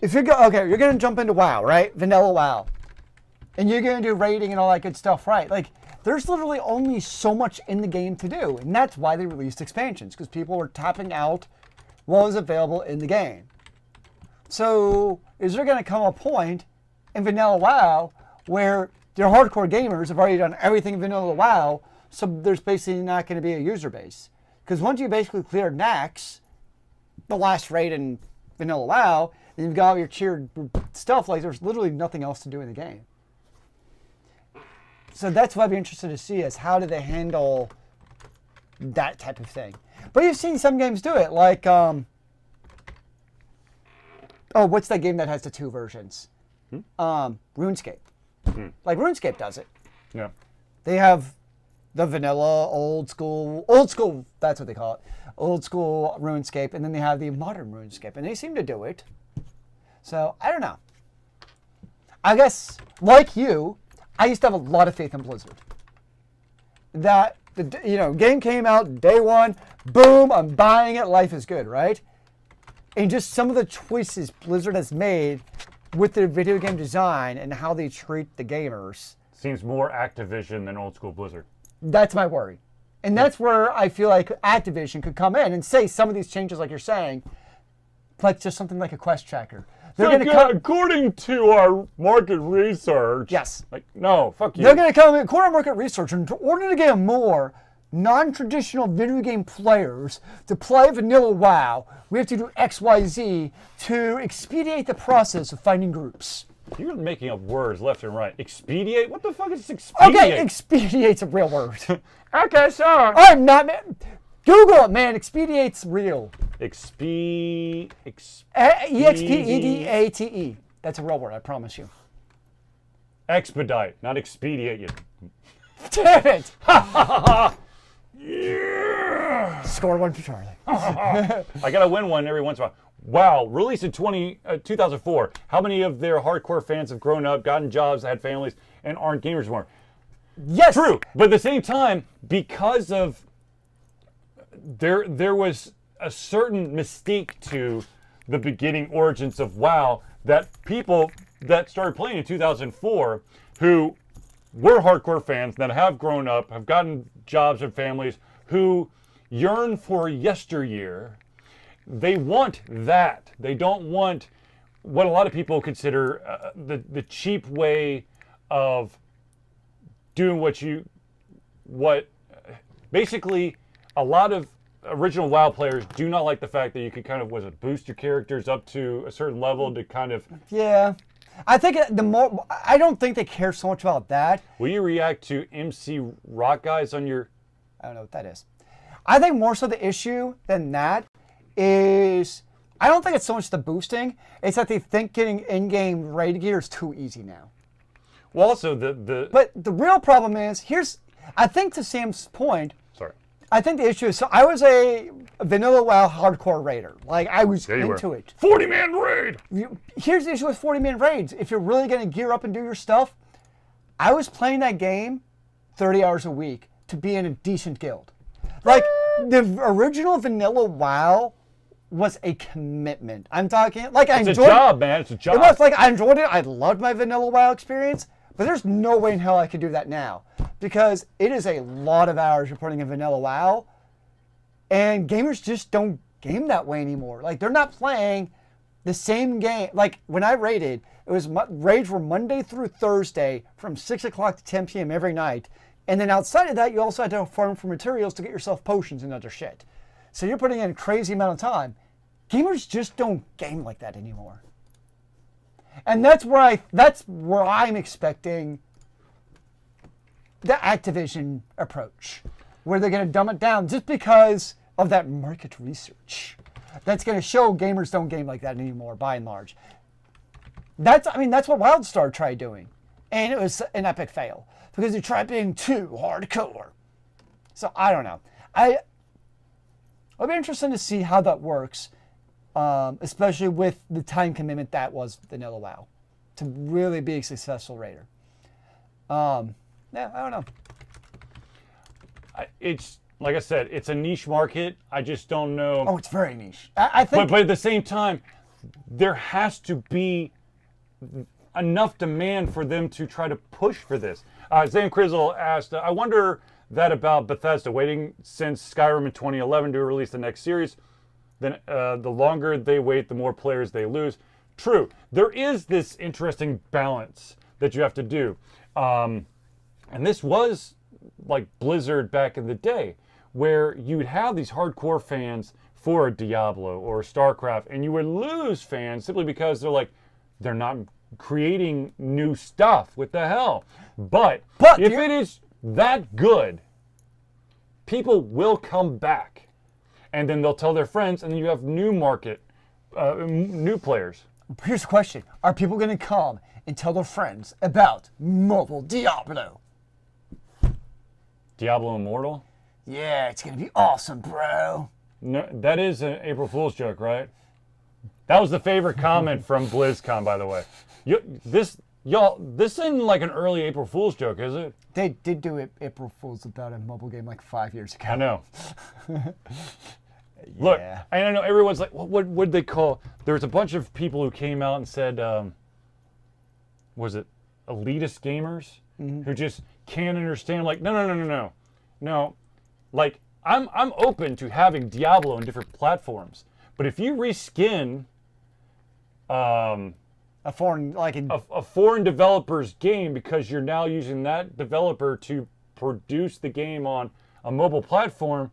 S2: if you're you're gonna jump into WoW, right? Vanilla WoW, and you're gonna do raiding and all that good stuff, right? Like, there's literally only so much in the game to do, and that's why they released expansions, because people were tapping out what was available in the game. So, is there gonna come a point in vanilla WoW where your hardcore gamers have already done everything in vanilla WoW, so there's basically not going to be a user base? Because once you basically clear Nax, the last raid in vanilla WoW, and you've got all your tiered stuff, like there's literally nothing else to do in the game. So that's what I'd be interested to see is how do they handle that type of thing. But you've seen some games do it, like, what's that game that has the two versions? RuneScape. Like RuneScape does it.
S1: Yeah.
S2: They have the vanilla, old school, that's what they call it, old school RuneScape, and then they have the modern RuneScape, and they seem to do it. So, I don't know. I guess, like you, I used to have a lot of faith in Blizzard. That, game came out day one, boom, I'm buying it, life is good, right? And just some of the choices Blizzard has made with their video game design and how they treat the gamers.
S1: Seems more Activision than old school Blizzard.
S2: That's my worry. And that's where I feel like Activision could come in and say some of these changes, like you're saying, like just something like a quest tracker. They're going to come,
S1: according to our market research.
S2: Yes.
S1: Like, no, fuck you.
S2: They're going to come in, according to market research, in order to get more non-traditional video game players to play vanilla WoW, we have to do XYZ to expedite the process of finding groups.
S1: You're making up words left and right. Expedite? What the fuck is expedite?
S2: Okay, expediate's a real word.
S1: Okay, sure.
S2: I'm not... Google it, man. Expediate's real.
S1: Expedite.
S2: E-X-P-E-D-A-T-E. That's a real word, I promise you.
S1: Expedite, not expedite you.
S2: Damn it!
S1: Yeah.
S2: Score one for Charlie.
S1: I gotta win one every once in a while. Wow, released in 2004. How many of their hardcore fans have grown up, gotten jobs, had families, and aren't gamers anymore?
S2: Yes!
S1: True, but at the same time, because of there was a certain mystique to the beginning origins of WoW that people that started playing in 2004 who were hardcore fans that have grown up, have gotten jobs and families, who yearn for yesteryear. They want that. They don't want what a lot of people consider the cheap way of doing what basically a lot of original WoW players do not like the fact that you could kind of, boost your characters up to a certain level to kind of...
S2: Yeah. I think I don't think they care so much about that.
S1: Will you react to MC Rock Guys on your...
S2: I don't know what that is. I think more so the issue than that is, I don't think it's so much the boosting, it's that they think getting in-game raid gear is too easy now.
S1: Well, also
S2: But the real problem is, I think to Sam's point, I think the issue is, so I was a vanilla WoW hardcore raider. Like, I was into it.
S1: 40-man raid!
S2: Here's the issue with 40-man raids. If you're really going to gear up and do your stuff, I was playing that game 30 hours a week to be in a decent guild. Like, the original vanilla WoW was a commitment. I'm talking, like, I enjoyed it.
S1: It's a job, man. It's a job.
S2: It was like, I enjoyed it. I loved my vanilla WoW experience, but there's no way in hell I could do that now, because it is a lot of hours you're putting in vanilla WoW, and gamers just don't game that way anymore. Like, they're not playing the same game. Like, when I raided, it was raids were Monday through Thursday from 6 o'clock to 10 p.m. every night. And then outside of that, you also had to farm for materials to get yourself potions and other shit. So you're putting in a crazy amount of time. Gamers just don't game like that anymore. And that's where I'm expecting the Activision approach, where they're going to dumb it down just because of that market research. That's going to show gamers don't game like that anymore, by and large. That's what WildStar tried doing, and it was an epic fail because they tried being too hardcore. So I don't know. It'll be interesting to see how that works, especially with the time commitment that was vanilla WoW, to really be a successful raider. Yeah, I don't know.
S1: It's like I said, it's a niche market. I just don't know.
S2: Oh, it's very niche. I think.
S1: But at the same time, there has to be enough demand for them to try to push for this. Zane Crizzle asked, I wonder that about Bethesda waiting since Skyrim in 2011 to release the next series. Then the longer they wait, the more players they lose. True. There is this interesting balance that you have to do. And this was like Blizzard back in the day, where you'd have these hardcore fans for a Diablo or a StarCraft, and you would lose fans simply because they're not creating new stuff. What the hell? But if it is that good, people will come back, and then they'll tell their friends, and then you have new players.
S2: Here's the question. Are people going to come and tell their friends about mobile Diablo?
S1: Diablo Immortal?
S2: Yeah, it's going to be awesome, bro.
S1: No, that is an April Fool's joke, right? That was the favorite comment from BlizzCon, by the way. This isn't like an early April Fool's joke, is it?
S2: They did do April Fool's about a mobile game like 5 years ago.
S1: I know.
S2: Yeah.
S1: Look, I know everyone's like, what would they call? There was a bunch of people who came out and said, was it elitist gamers who just can't understand? Like, no. Like, I'm open to having Diablo on different platforms, but if you reskin
S2: a foreign
S1: a foreign developer's game because you're now using that developer to produce the game on a mobile platform,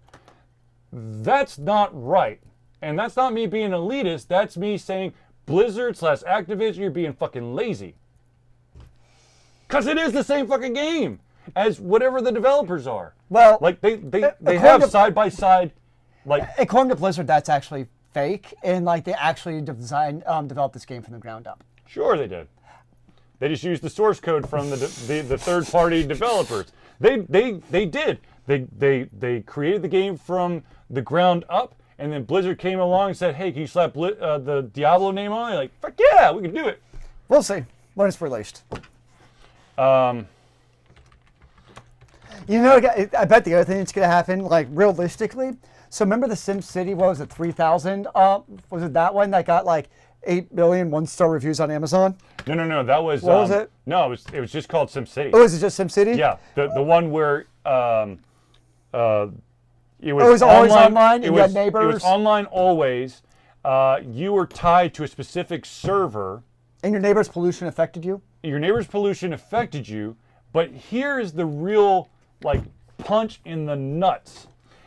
S1: that's not right. And that's not me being elitist. That's me saying Blizzard/Activision, you're being fucking lazy. Because it is the same fucking game as whatever the developers are.
S2: Well,
S1: like they have side by side, like
S2: according to Blizzard, that's actually fake, and like they actually developed this game from the ground up.
S1: Sure, they did. They just used the source code from the third party developers. They did. They created the game from the ground up, and then Blizzard came along and said, "Hey, can you slap the Diablo name on it?" Like, fuck yeah, we can do it.
S2: We'll see when it's released. You know, I bet the other thing that's going to happen, like realistically. So remember the SimCity? What was it? 3,000? Was it that one that got like 8 billion one-star reviews on Amazon?
S1: No. That was.
S2: What was it?
S1: No, it was just called SimCity.
S2: Oh, was it just SimCity?
S1: Yeah, the one where it
S2: was always online. You had neighbors.
S1: It was online always. You were tied to a specific server.
S2: And your neighbor's pollution affected you?
S1: Your neighbor's pollution affected you, but here's the real like punch in the nuts.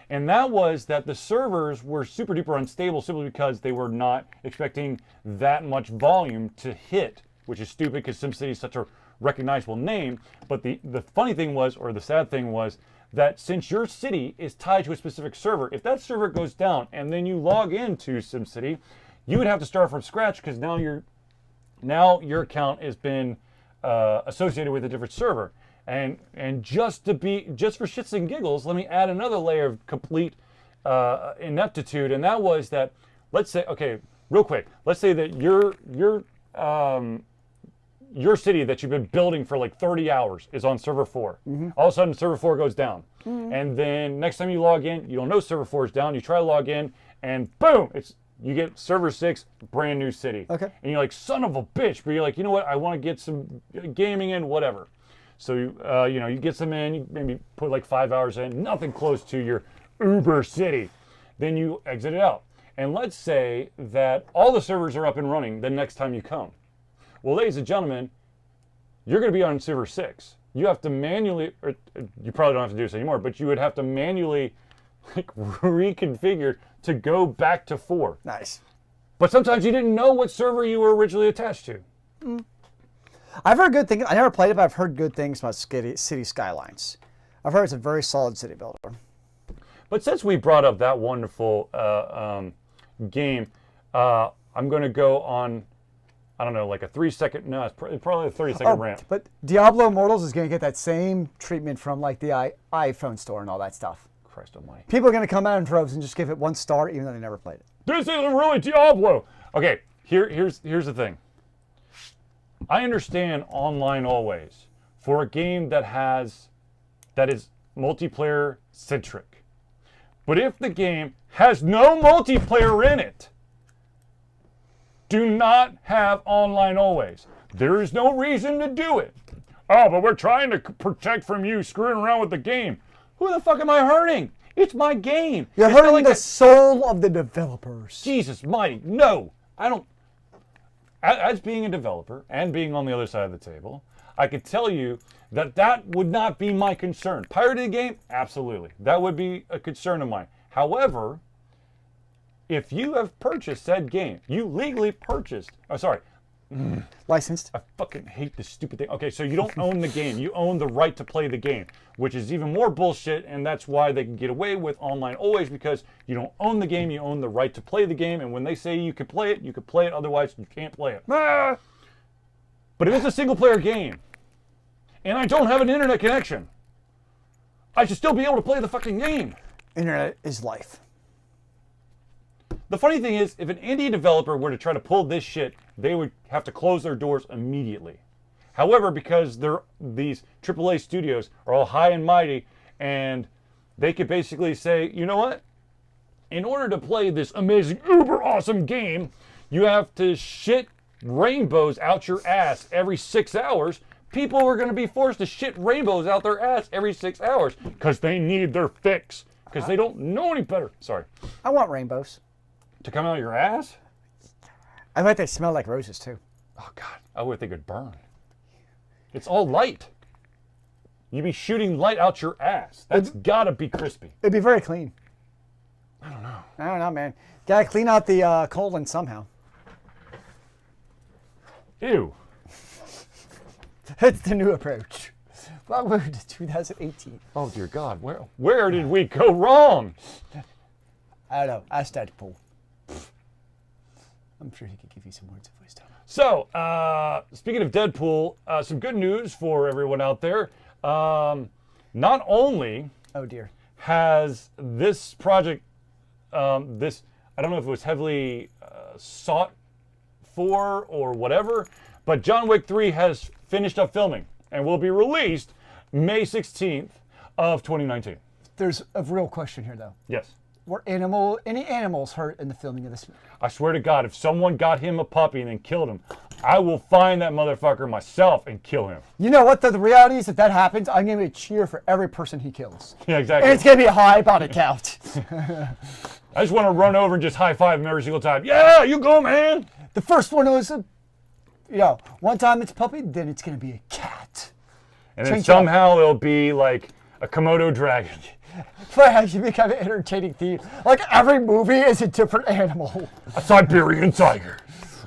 S1: And that was that the servers were super duper unstable simply because they were not expecting that much volume to hit, which is stupid because SimCity is such a recognizable name. But the funny thing was, or the sad thing was, that since your city is tied to a specific server, if that server goes down and then you log into SimCity, you would have to start from scratch because now your account has been associated with a different server. And just for shits and giggles, let me add another layer of complete ineptitude, and that was that, let's say, okay, real quick, let's say that your city that you've been building for like 30 hours is on server 4. All of a sudden, server 4 goes down. And then next time you log in, you don't know server 4 is down. You try to log in, and boom, you get server 6, brand new city.
S2: Okay.
S1: And you're like, son of a bitch. But you're like, you know what? I want to get some gaming in, whatever. So, you get some in, you maybe put like 5 hours in, nothing close to your Uber city. Then you exit it out. And let's say that all the servers are up and running the next time you come. Well, ladies and gentlemen, you're going to be on server 6. You have to manually, or you probably don't have to do this anymore, but you would have to manually reconfigure to go back to 4.
S2: Nice.
S1: But sometimes you didn't know what server you were originally attached to.
S2: I've heard good things. I never played it, but I've heard good things about City Skylines. I've heard it's a very solid city builder.
S1: But since we brought up that wonderful game, I'm going to go on, I don't know, like a 3-second, no, it's probably a 30-second rant.
S2: But Diablo Immortals is going to get that same treatment from like the iPhone store and all that stuff.
S1: Christ almighty.
S2: People are going to come out in droves and just give it 1 star even though they never played it.
S1: This isn't really Diablo. Okay, here's the thing. I understand online always for a game that is multiplayer centric. But if the game has no multiplayer in it, do not have online always. There is no reason to do it. Oh, but we're trying to protect from you screwing around with the game. Who the fuck am I hurting? It's my game.
S2: You're
S1: It's not
S2: hurting
S1: like
S2: the soul of the developers.
S1: Jesus mighty. No, I don't. As being a developer and being on the other side of the table, I could tell you that would not be my concern. Pirating the game? Absolutely. That would be a concern of mine. However, if you have purchased said game, you legally purchased,
S2: Licensed.
S1: I fucking hate this stupid thing. Okay, so you don't own the game. You own the right to play the game, which is even more bullshit, and that's why they can get away with online always, because you don't own the game, you own the right to play the game, and when they say you can play it, you can play it, otherwise you can't play it. But if it's a single-player game, and I don't have an internet connection, I should still be able to play the fucking game.
S2: Internet is life.
S1: The funny thing is, if an indie developer were to try to pull this shit, they would have to close their doors immediately. However, because these AAA studios are all high and mighty, and they could basically say, you know what? In order to play this amazing, uber awesome game, you have to shit rainbows out your ass every 6 hours. People are going to be forced to shit rainbows out their ass every 6 hours because they need their fix, because they don't know any better. Sorry.
S2: I want rainbows.
S1: To come out your ass?
S2: I bet they smell like roses too.
S1: Oh, God. I would think it'd burn. It's all light. You'd be shooting light out your ass. That's gotta be crispy.
S2: It'd be very clean.
S1: I don't know.
S2: I don't know, man. Gotta clean out the colon somehow.
S1: Ew.
S2: That's the new approach. Welcome to 2018.
S1: Oh, dear God. Where did we go wrong?
S2: I don't know. Ask Deadpool. I'm sure he could give you some words of wisdom.
S1: So, speaking of Deadpool, some good news for everyone out there. Not only
S2: Oh dear.
S1: has this project, I don't know if it was heavily sought for or whatever, but John Wick 3 has finished up filming and will be released May 16th of 2019.
S2: There's a real question here though.
S1: Yes.
S2: Were any animals hurt in the filming of this movie?
S1: I swear to God, if someone got him a puppy and then killed him, I will find that motherfucker myself and kill him.
S2: You know what the reality is? If that happens, I'm going to cheer for every person he kills.
S1: Yeah, exactly.
S2: And it's going to be a high body count.
S1: I just want to run over and just high five him every single time. Yeah, you go, man.
S2: The first one was, one time it's a puppy, then it's going to be a cat.
S1: And then
S2: Change it up.
S1: somehow it'll be like a Komodo dragon.
S2: But actually become an entertaining theme. Like every movie is a different animal.
S1: A Siberian tiger.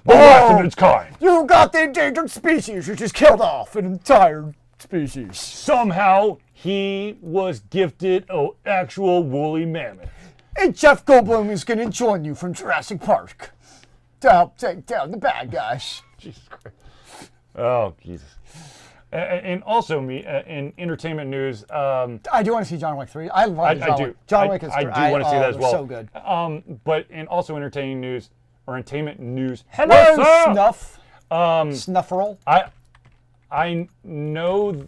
S1: The last of its kind.
S2: You got the endangered species. You just killed off an entire species.
S1: Somehow he was gifted an actual woolly mammoth.
S2: And Jeff Goldblum is going to join you from Jurassic Park to help take down the bad guys.
S1: Jesus Christ. Oh, Jesus. And also, in entertainment news,
S2: I do want to see John Wick 3. I love John Wick. John Wick is
S1: I do want to see that as well.
S2: So good.
S1: But in also entertaining news, or entertainment news.
S2: Hello,
S1: What's up?
S2: Snuff. Snufferal.
S1: I know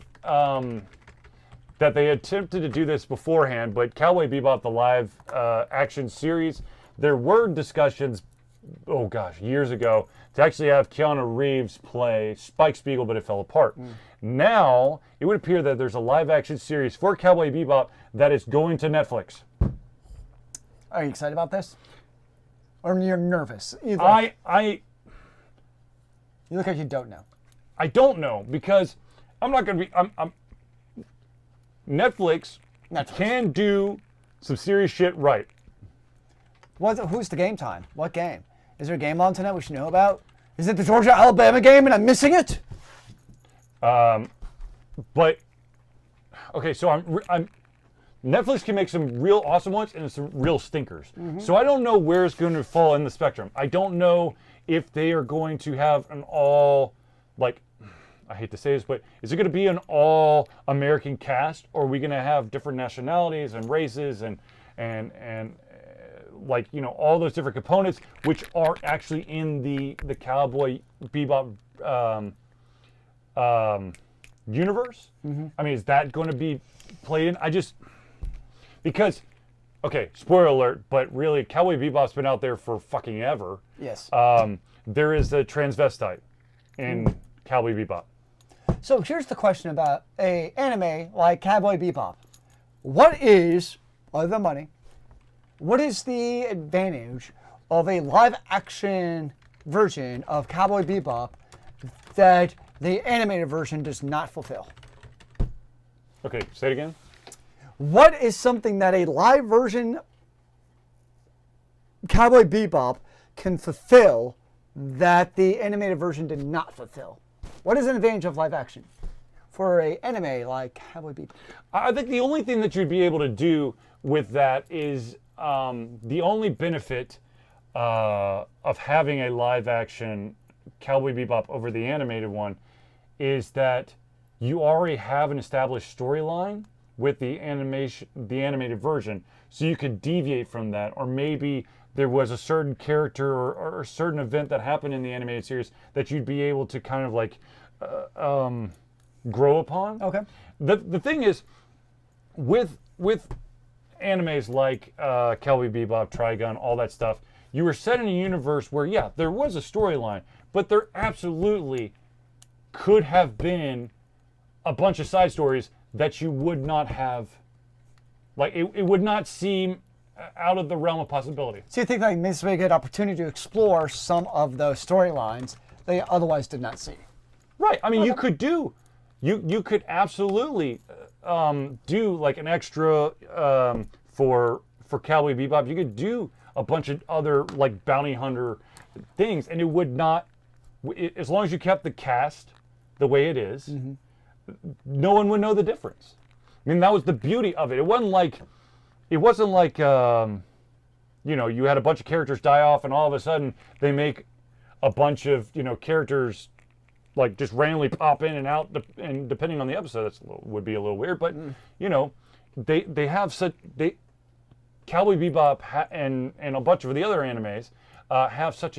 S1: that they attempted to do this beforehand, but Cowboy Bebop, the live action series, there were discussions, oh gosh, years ago, to actually have Keanu Reeves play Spike Spiegel, but it fell apart. Now, it would appear that there's a live action series for Cowboy Bebop that is going to Netflix.
S2: Are you excited about this? Or you're nervous?
S1: You
S2: look like you don't know.
S1: I don't know, because I'm not going to be... Netflix can do some serious shit right.
S2: Who's the game time? What game? Is there a game on tonight we should know about? Is it the Georgia-Alabama game and I'm missing it?
S1: But, okay, so I'm Netflix can make some real awesome ones and some real stinkers. So I don't know where it's going to fall in the spectrum. I don't know if they are going to have an all, like, I hate to say this, but is it going to be an all-American cast, or are we going to have different nationalities and races and like, you know, all those different components which are actually in the Cowboy Bebop universe? I mean, is that going to be played in? Because, okay, spoiler alert, but really, Cowboy Bebop's been out there for fucking ever.
S2: Yes.
S1: There is a transvestite in Cowboy Bebop.
S2: So here's the question about a anime like Cowboy Bebop. What is, other than money, what is the advantage of a live-action version of Cowboy Bebop that the animated version does not fulfill?
S1: Okay, say it again.
S2: What is something that a live version Cowboy Bebop can fulfill that the animated version did not fulfill? What is an advantage of live action for an anime like Cowboy Bebop?
S1: I think the only thing that you'd be able to do with that is the only benefit of having a live action Cowboy Bebop over the animated one is that you already have an established storyline with the animated version, so you could deviate from that, or maybe there was a certain character or a certain event that happened in the animated series that you'd be able to kind of like grow upon.
S2: Okay.
S1: The thing is, with animes like Cowboy Bebop, Trigun, all that stuff, you were set in a universe where, yeah, there was a storyline, but there absolutely could have been a bunch of side stories that you would not have, like, it would not seem out of the realm of possibility.
S2: So you think like this would be a good opportunity to explore some of those storylines they otherwise did not see?
S1: Right. I mean, you could do, you could absolutely do like an extra for Cowboy Bebop. You could do a bunch of other like bounty hunter things, and it would not, as long as you kept the cast the way it is, no one would know the difference. I mean, that was the beauty of it. It wasn't like, you know, you had a bunch of characters die off, and all of a sudden they make a bunch of, you know, characters like just randomly pop in and out, and depending on the episode, that would be a little weird. But you know, they have such Cowboy Bebop and a bunch of the other animes have such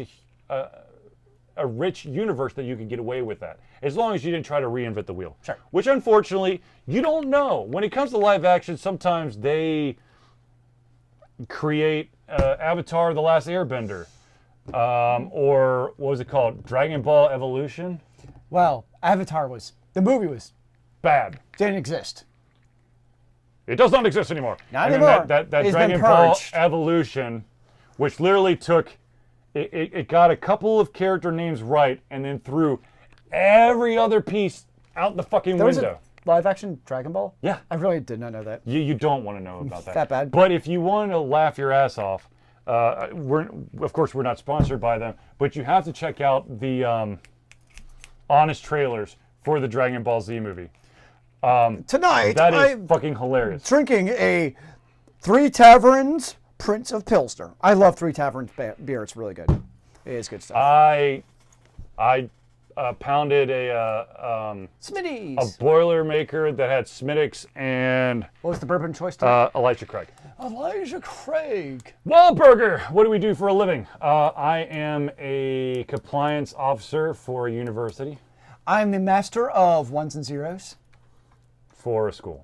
S1: a rich universe that you can get away with that, as long as you didn't try to reinvent the wheel.
S2: Sure.
S1: Which unfortunately you don't know. When it comes to live action, sometimes they create Avatar: The Last Airbender, or what was it called, Dragon Ball Evolution.
S2: Well, Avatar the movie was
S1: bad.
S2: Didn't exist.
S1: It does not exist anymore.
S2: Not anymore.
S1: That
S2: It's
S1: Dragon
S2: been
S1: Ball
S2: purged.
S1: Evolution, which literally took, it got a couple of character names right and then threw every other piece out the fucking
S2: There was
S1: window.
S2: a live action Dragon Ball?
S1: Yeah.
S2: I really did not know that.
S1: You don't want to know about that.
S2: That bad?
S1: But if you want to laugh your ass off, of course we're not sponsored by them, but you have to check out the honest trailers for the Dragon Ball Z movie.
S2: Tonight,
S1: That is
S2: I'm
S1: fucking hilarious.
S2: drinking a Three Taverns Prince of Pilsner. I love Three Taverns beer. It's really good. It is good stuff.
S1: I pounded a
S2: Smitty's.
S1: Boilermaker that had Smittix and
S2: What was the bourbon choice? To
S1: Elijah Craig.
S2: Elijah Craig.
S1: Wahlburger, what do we do for a living? I am a compliance officer for a university.
S2: I'm the master of ones and zeros
S1: For a school.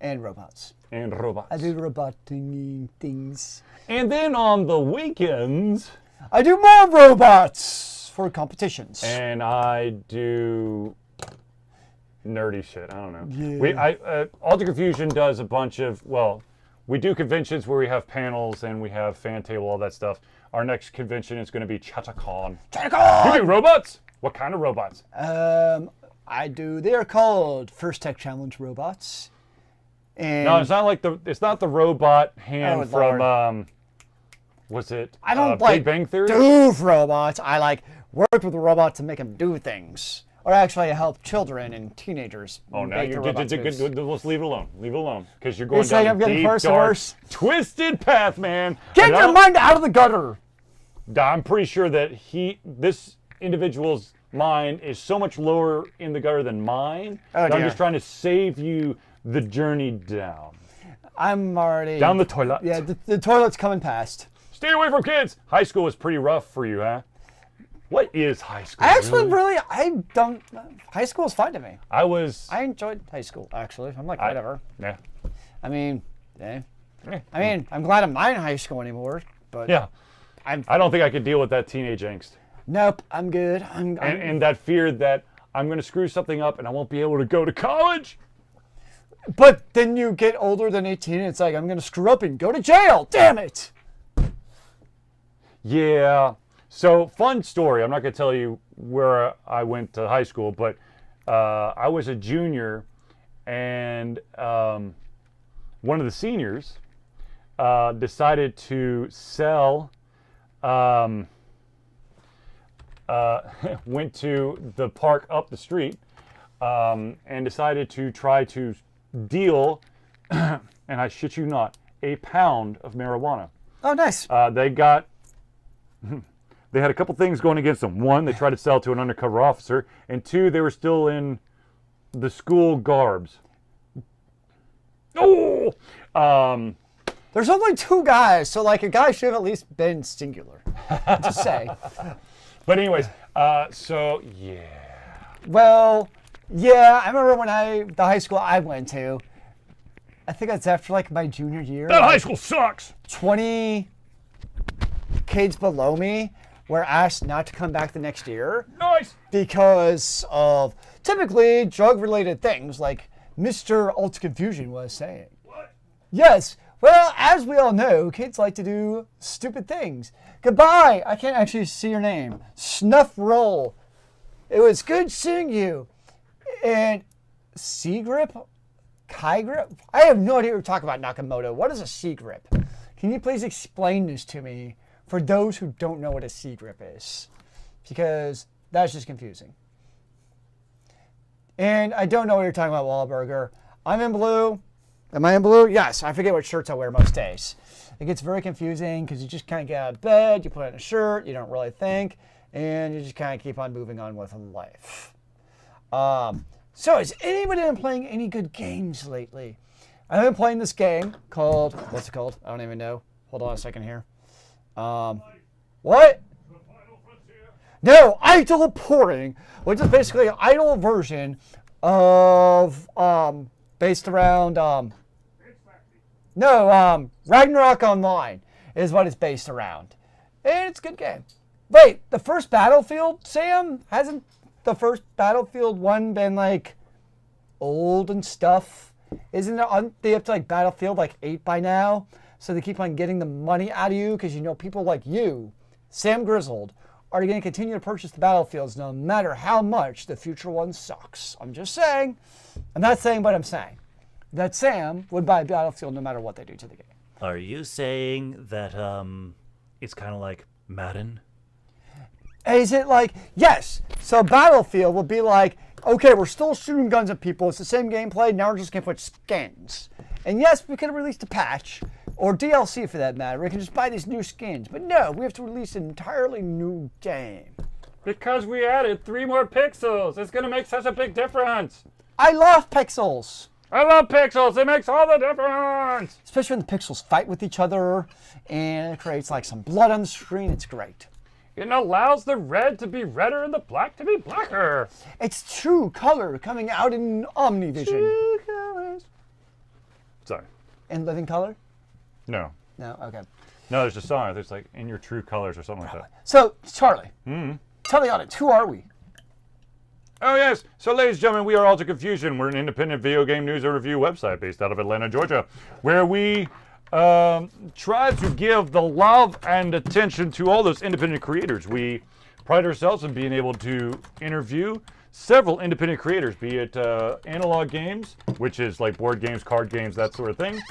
S2: and robots.
S1: And robots.
S2: I do roboting things.
S1: And then on the weekends...
S2: I do more robots for competitions.
S1: And I do nerdy shit. I don't know.
S2: Yeah.
S1: Altered Confusion does a bunch of, well, we do conventions where we have panels and we have fan table, all that stuff. Our next convention is going to be ChataCon.
S2: ChataCon!
S1: You do robots? What kind of robots?
S2: They're called First Tech Challenge robots. And
S1: No, it's not the robot hand
S2: Oh,
S1: from,
S2: Lord.
S1: was it
S2: I don't
S1: Big Bang Theory?
S2: do robots. I like work with the robot to make them do things. Or actually help children and teenagers.
S1: Oh, now
S2: make
S1: you're
S2: the robots moves.
S1: let's leave it alone. Leave it alone. Because you're going
S2: saying
S1: down
S2: I'm
S1: a
S2: getting
S1: deep,
S2: worse and
S1: dark,
S2: worse?
S1: twisted path, man.
S2: Get
S1: And
S2: your mind out of the gutter!
S1: I'm pretty sure that this individual's mind is so much lower in the gutter than mine.
S2: Oh,
S1: that I'm
S2: dear.
S1: just trying to save you the journey down.
S2: I'm already...
S1: Down the toilet.
S2: Yeah, the toilet's coming past.
S1: Stay away from kids. High school was pretty rough for you, huh? What is high school?
S2: I actually I don't... High school is fine to me. I enjoyed high school, actually. I'm like, whatever.
S1: Yeah.
S2: I mean, yeah.
S1: Yeah.
S2: I mean, I'm glad I'm not in high school anymore, but...
S1: Yeah.
S2: I'm...
S1: I don't think I could deal with that teenage angst.
S2: Nope, I'm good.
S1: And that fear that I'm going to screw something up and I won't be able to go to college.
S2: But then you get older than 18 and it's like, I'm going to screw up and go to jail. Damn it!
S1: Yeah. So, fun story. I'm not going to tell you where I went to high school, but I was a junior, and one of the seniors decided to sell, went to the park up the street and decided to try to deal, and I shit you not, a pound of marijuana.
S2: Oh, nice.
S1: They had a couple things going against them. One, they tried to sell to an undercover officer, and two, they were still in the school garbs. Oh!
S2: There's only two guys, so like a guy should have at least been singular. Just say.
S1: But anyways, so yeah.
S2: Well, yeah, I remember when the high school I went to, I think that's after like my junior year.
S1: That high school sucks!
S2: 20 kids below me were asked not to come back the next year.
S1: Nice!
S2: Because of typically drug-related things, like Mr. Altered Confusion was saying.
S1: What?
S2: Yes. Well, as we all know, kids like to do stupid things. Goodbye. I can't actually see your name. Snuff Roll. It was good seeing you. And C-Grip? Kai-Grip? I have no idea what you're talking about, Nakamoto. What is a C-Grip? Can you please explain this to me for those who don't know what a C-Grip is? Because that's just confusing. And I don't know what you're talking about, Wahlburger. I'm in blue. Am I in blue? Yes. I forget what shirts I wear most days. It gets very confusing because you just kind of get out of bed, you put on a shirt, you don't really think, and you just kind of keep on moving on with life. So has anybody been playing any good games lately? I've been playing this game called, what's it called? I don't even know. Hold on a second here. What? No, Idle Porting, which is basically an idle version of, based around, Ragnarok Online is what it's based around. And it's a good game. Wait, the first Battlefield, Sam? Hasn't the first Battlefield 1 been, like, old and stuff? Isn't it, they up to, like, Battlefield, like, 8 by now? So they keep on getting the money out of you because you know people like you, Sam Grizzled, are going to continue to purchase the Battlefields no matter how much the future one sucks. I'm just saying. I'm not saying, but I'm saying that Sam would buy a Battlefield no matter what they do to the game.
S3: Are you saying that it's kind of like Madden?
S2: Is it like, yes. So Battlefield would be like, okay, we're still shooting guns at people. It's the same gameplay. Now we're just going to put skins. And yes, we could have released a patch, or DLC for that matter. We can just buy these new skins. But no, we have to release an entirely new game.
S1: Because we added 3 more pixels. It's going to make such a big difference.
S2: I love pixels.
S1: I love pixels. It makes all the difference.
S2: Especially when the pixels fight with each other and it creates like some blood on the screen. It's great.
S1: It allows the red to be redder and the black to be blacker.
S2: It's true color coming out in Omnivision.
S1: True colors. Sorry.
S2: In living color?
S1: No.
S2: No? Okay.
S1: No, there's a song. There's like In Your True Colors or something like that.
S2: So, Charlie, tell the audience, who are we?
S1: Oh, yes. So, ladies and gentlemen, we are Altered Confusion. We're an independent video game news and review website based out of Atlanta, Georgia, where we try to give the love and attention to all those independent creators. We pride ourselves in being able to interview several independent creators, be it analog games, which is like board games, card games, that sort of thing,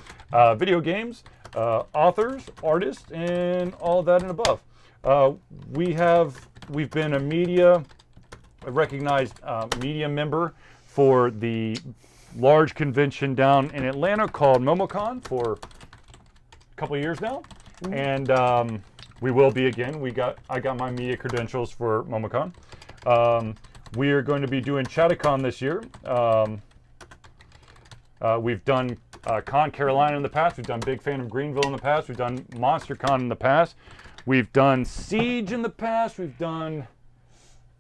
S1: video games, authors, artists, and all of that and above. We've been a recognized media member for the large convention down in Atlanta called MomoCon for a couple of years now, and we will be again. I got my media credentials for MomoCon. We are going to be doing Chattacon this year. We've done Con Carolina in the past. We've done Big Fan of Greenville in the past. We've done MonsterCon in the past. We've done Siege in the past. We've done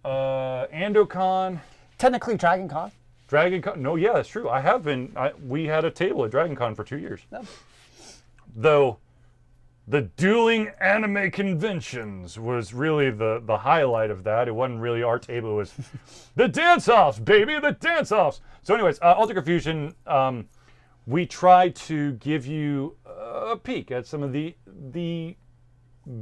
S1: AndoCon.
S2: Technically DragonCon.
S1: DragonCon. No, yeah, that's true. I have been. We had a table at DragonCon for 2 years.
S2: No.
S1: Though the dueling anime conventions was really the highlight of that. It wasn't really our table. It was the dance-offs, baby, the dance-offs. So anyways, Altered Confusion, we try to give you a peek at some of the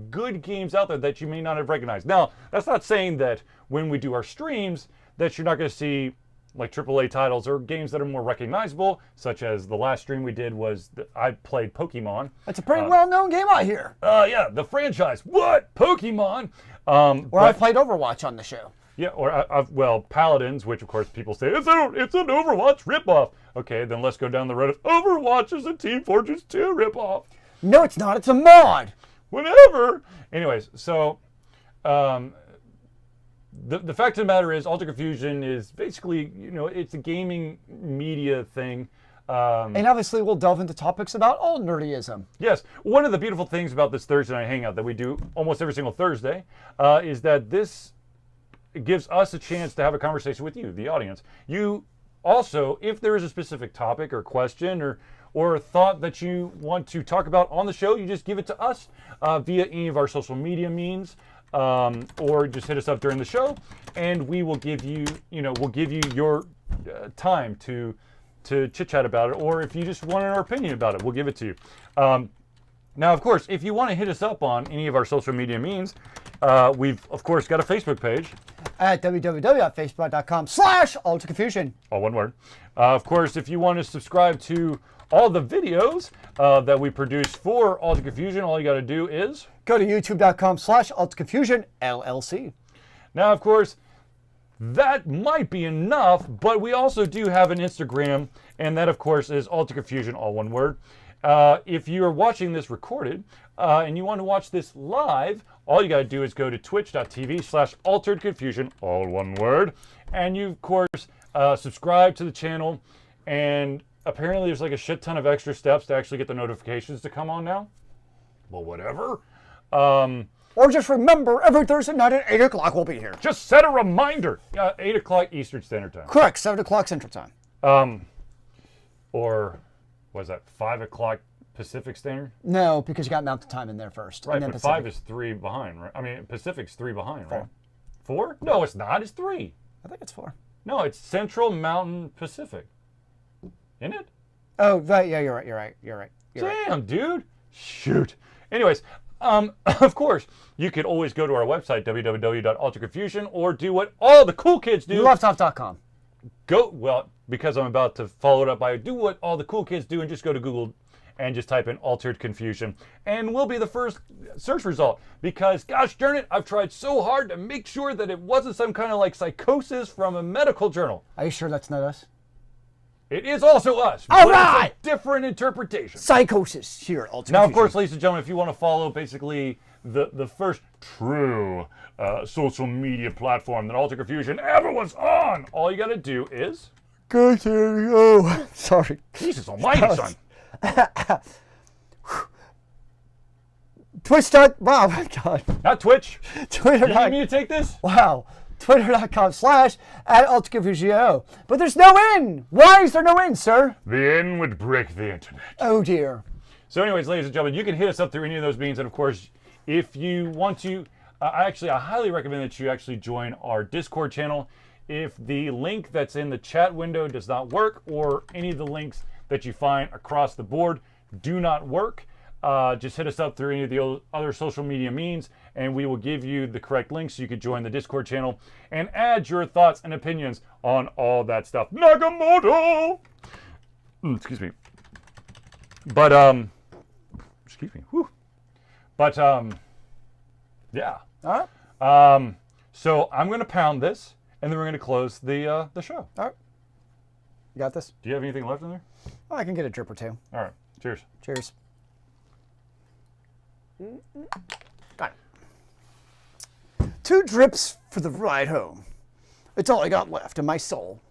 S1: good games out there that you may not have recognized. Now, that's not saying that when we do our streams that you're not going to see like AAA titles or games that are more recognizable, such as the last stream we did was I played Pokemon.
S2: That's a pretty well-known game out here.
S1: Yeah, the franchise. What? Pokemon?
S2: I played Overwatch on the show.
S1: Yeah, or well, Paladins, which of course people say it's an Overwatch ripoff. Okay, then let's go down the road of Overwatch is a Team Fortress 2 ripoff.
S2: No, it's not. It's a mod.
S1: Whatever. Anyways, so the fact of the matter is, Altered Confusion is basically, it's a gaming media thing.
S2: And obviously we'll delve into topics about all nerdyism.
S1: Yes. One of the beautiful things about this Thursday Night Hangout that we do almost every single Thursday is that this gives us a chance to have a conversation with you, the audience. You also, if there is a specific topic or question or thought that you want to talk about on the show, you just give it to us via any of our social media means. Or just hit us up during the show, and we will give you, your time to chit chat about it. Or if you just want our opinion about it, we'll give it to you. Now, of course, if you want to hit us up on any of our social media means, we've of course got a Facebook page
S2: at www.facebook.com/AlteredConfusion.
S1: All one word. Of course, if you want to subscribe to all the videos that we produce for Altered Confusion, all you got to do is
S2: go to youtube.com/AlteredConfusionLLC.
S1: Now, of course, that might be enough, but we also do have an Instagram, and that, of course, is Altered Confusion, all one word. If you are watching this recorded and you want to watch this live, all you got to do is go to twitch.tv/AlteredConfusion, all one word. And you, of course, subscribe to the channel, and apparently there's like a shit ton of extra steps to actually get the notifications to come on now. Well, whatever.
S2: Or just remember, every Thursday night at 8 o'clock we'll be here.
S1: Just set a reminder. 8 o'clock Eastern Standard Time.
S2: Correct, 7 o'clock Central Time.
S1: Or was that 5 o'clock Pacific Standard?
S2: No, because you got Mountain Time in there first.
S1: Right, but 5 is 3 behind, right? I mean, Pacific's 3 behind, right? 4? No, it's not. It's 3.
S2: I think it's 4.
S1: No, it's Central, Mountain, Pacific. Isn't it?
S2: Oh, right. Yeah, you're right.
S1: Damn, dude. Shoot. Anyways, of course, you could always go to our website, www.AlteredConfusion, or do what all the cool kids do.
S2: Leftsoft.com.
S1: Because I'm about to follow it up by do what all the cool kids do and just go to Google and just type in Altered Confusion. And we'll be the first search result. Because, gosh darn it, I've tried so hard to make sure that it wasn't some kind of like psychosis from a medical journal.
S2: Are you sure that's not us?
S1: It is also us.
S2: All
S1: but
S2: right!
S1: It's a different interpretation.
S2: Psychosis here, Altered
S1: Now, of
S2: Confusion.
S1: course, ladies and gentlemen, if you want to follow basically the first true social media platform that Altered Confusion ever was on, all you got to do is...
S2: Go to... sorry.
S1: Jesus almighty, son.
S2: Twitch. Wow, my God.
S1: Not Twitch.
S2: Twitter.
S1: You need me to take this?
S2: Wow. Twitter.com/@AlteredConfusionLLC. But there's no end. Why is there no end, sir?
S1: The end would break the internet.
S2: Oh, dear.
S1: So anyways, ladies and gentlemen, you can hit us up through any of those means. And of course, if you want to, I highly recommend that you actually join our Discord channel. If the link that's in the chat window does not work, or any of the links that you find across the board do not work, just hit us up through any of the other social media means, and we will give you the correct links so you can join the Discord channel and add your thoughts and opinions on all that stuff. Nagamoto! Excuse me. But, excuse me. Whew. But, yeah.
S2: All right.
S1: So I'm going to pound this, and then we're going to close the show.
S2: All right. You got this?
S1: Do you have anything left in there?
S2: Oh, I can get a drip or two.
S1: All right. Cheers.
S2: Cheers. Got it. 2 drips for the ride home. It's all I got left in my soul.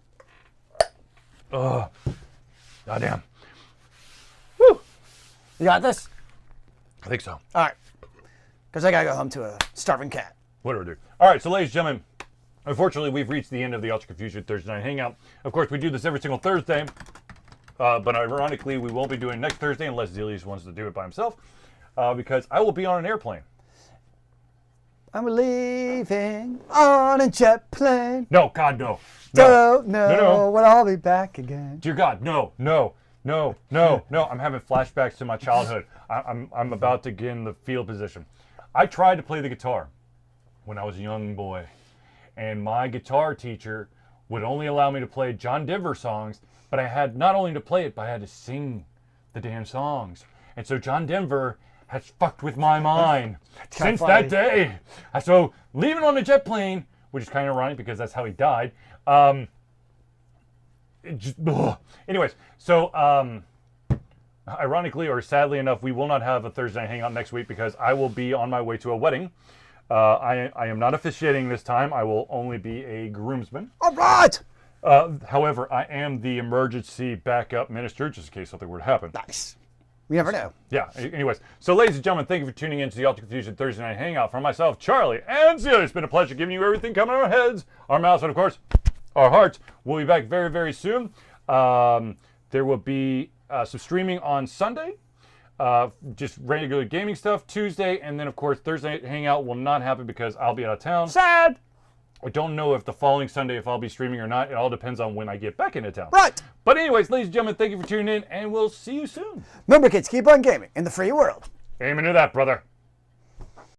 S1: Ugh. Goddamn. Woo.
S2: You got this?
S1: I think so.
S2: All right. Because I got to go home to a starving cat.
S1: Whatever, dude. All right, so ladies and gentlemen, unfortunately, we've reached the end of the Ultra Confusion Thursday Night Hangout. Of course, we do this every single Thursday, but ironically, we won't be doing it next Thursday unless Zealeus wants to do it by himself, because I will be on an airplane.
S2: I'm leaving on a jet plane.
S1: No, God, no.
S2: Don't know
S1: No.
S2: when I'll be back again.
S1: Dear God, no. I'm having flashbacks to my childhood. I'm about to get in the field position. I tried to play the guitar when I was a young boy, and my guitar teacher would only allow me to play John Denver songs, but I had not only to play it, but I had to sing the damn songs. And so John Denver has fucked with my mind since that day. So leaving on a jet plane, which is kind of ironic because that's how he died. Anyways, so ironically or sadly enough, we will not have a Thursday Night Hangout next week because I will be on my way to a wedding. I am not officiating this time. I will only be a groomsman.
S2: All right.
S1: However, I am the emergency backup minister just in case something were to happen.
S2: Nice. You never know.
S1: Yeah, anyways. So ladies and gentlemen, thank you for tuning in to the Altered Confusion Thursday Night Hangout. For myself, Charlie, and Zealeus, it's been a pleasure giving you everything coming in our heads, our mouths, and of course, our hearts. We'll be back very, very soon. There will be some streaming on Sunday. Just regular gaming stuff Tuesday, and then of course Thursday Night Hangout will not happen because I'll be out of town.
S2: Sad.
S1: I don't know if the following Sunday if I'll be streaming or not. It all depends on when I get back into town.
S2: Right.
S1: But anyways, ladies and gentlemen, thank you for tuning in, and we'll see you soon.
S2: Remember, kids, keep on gaming in the free world.
S1: Amen to that, brother.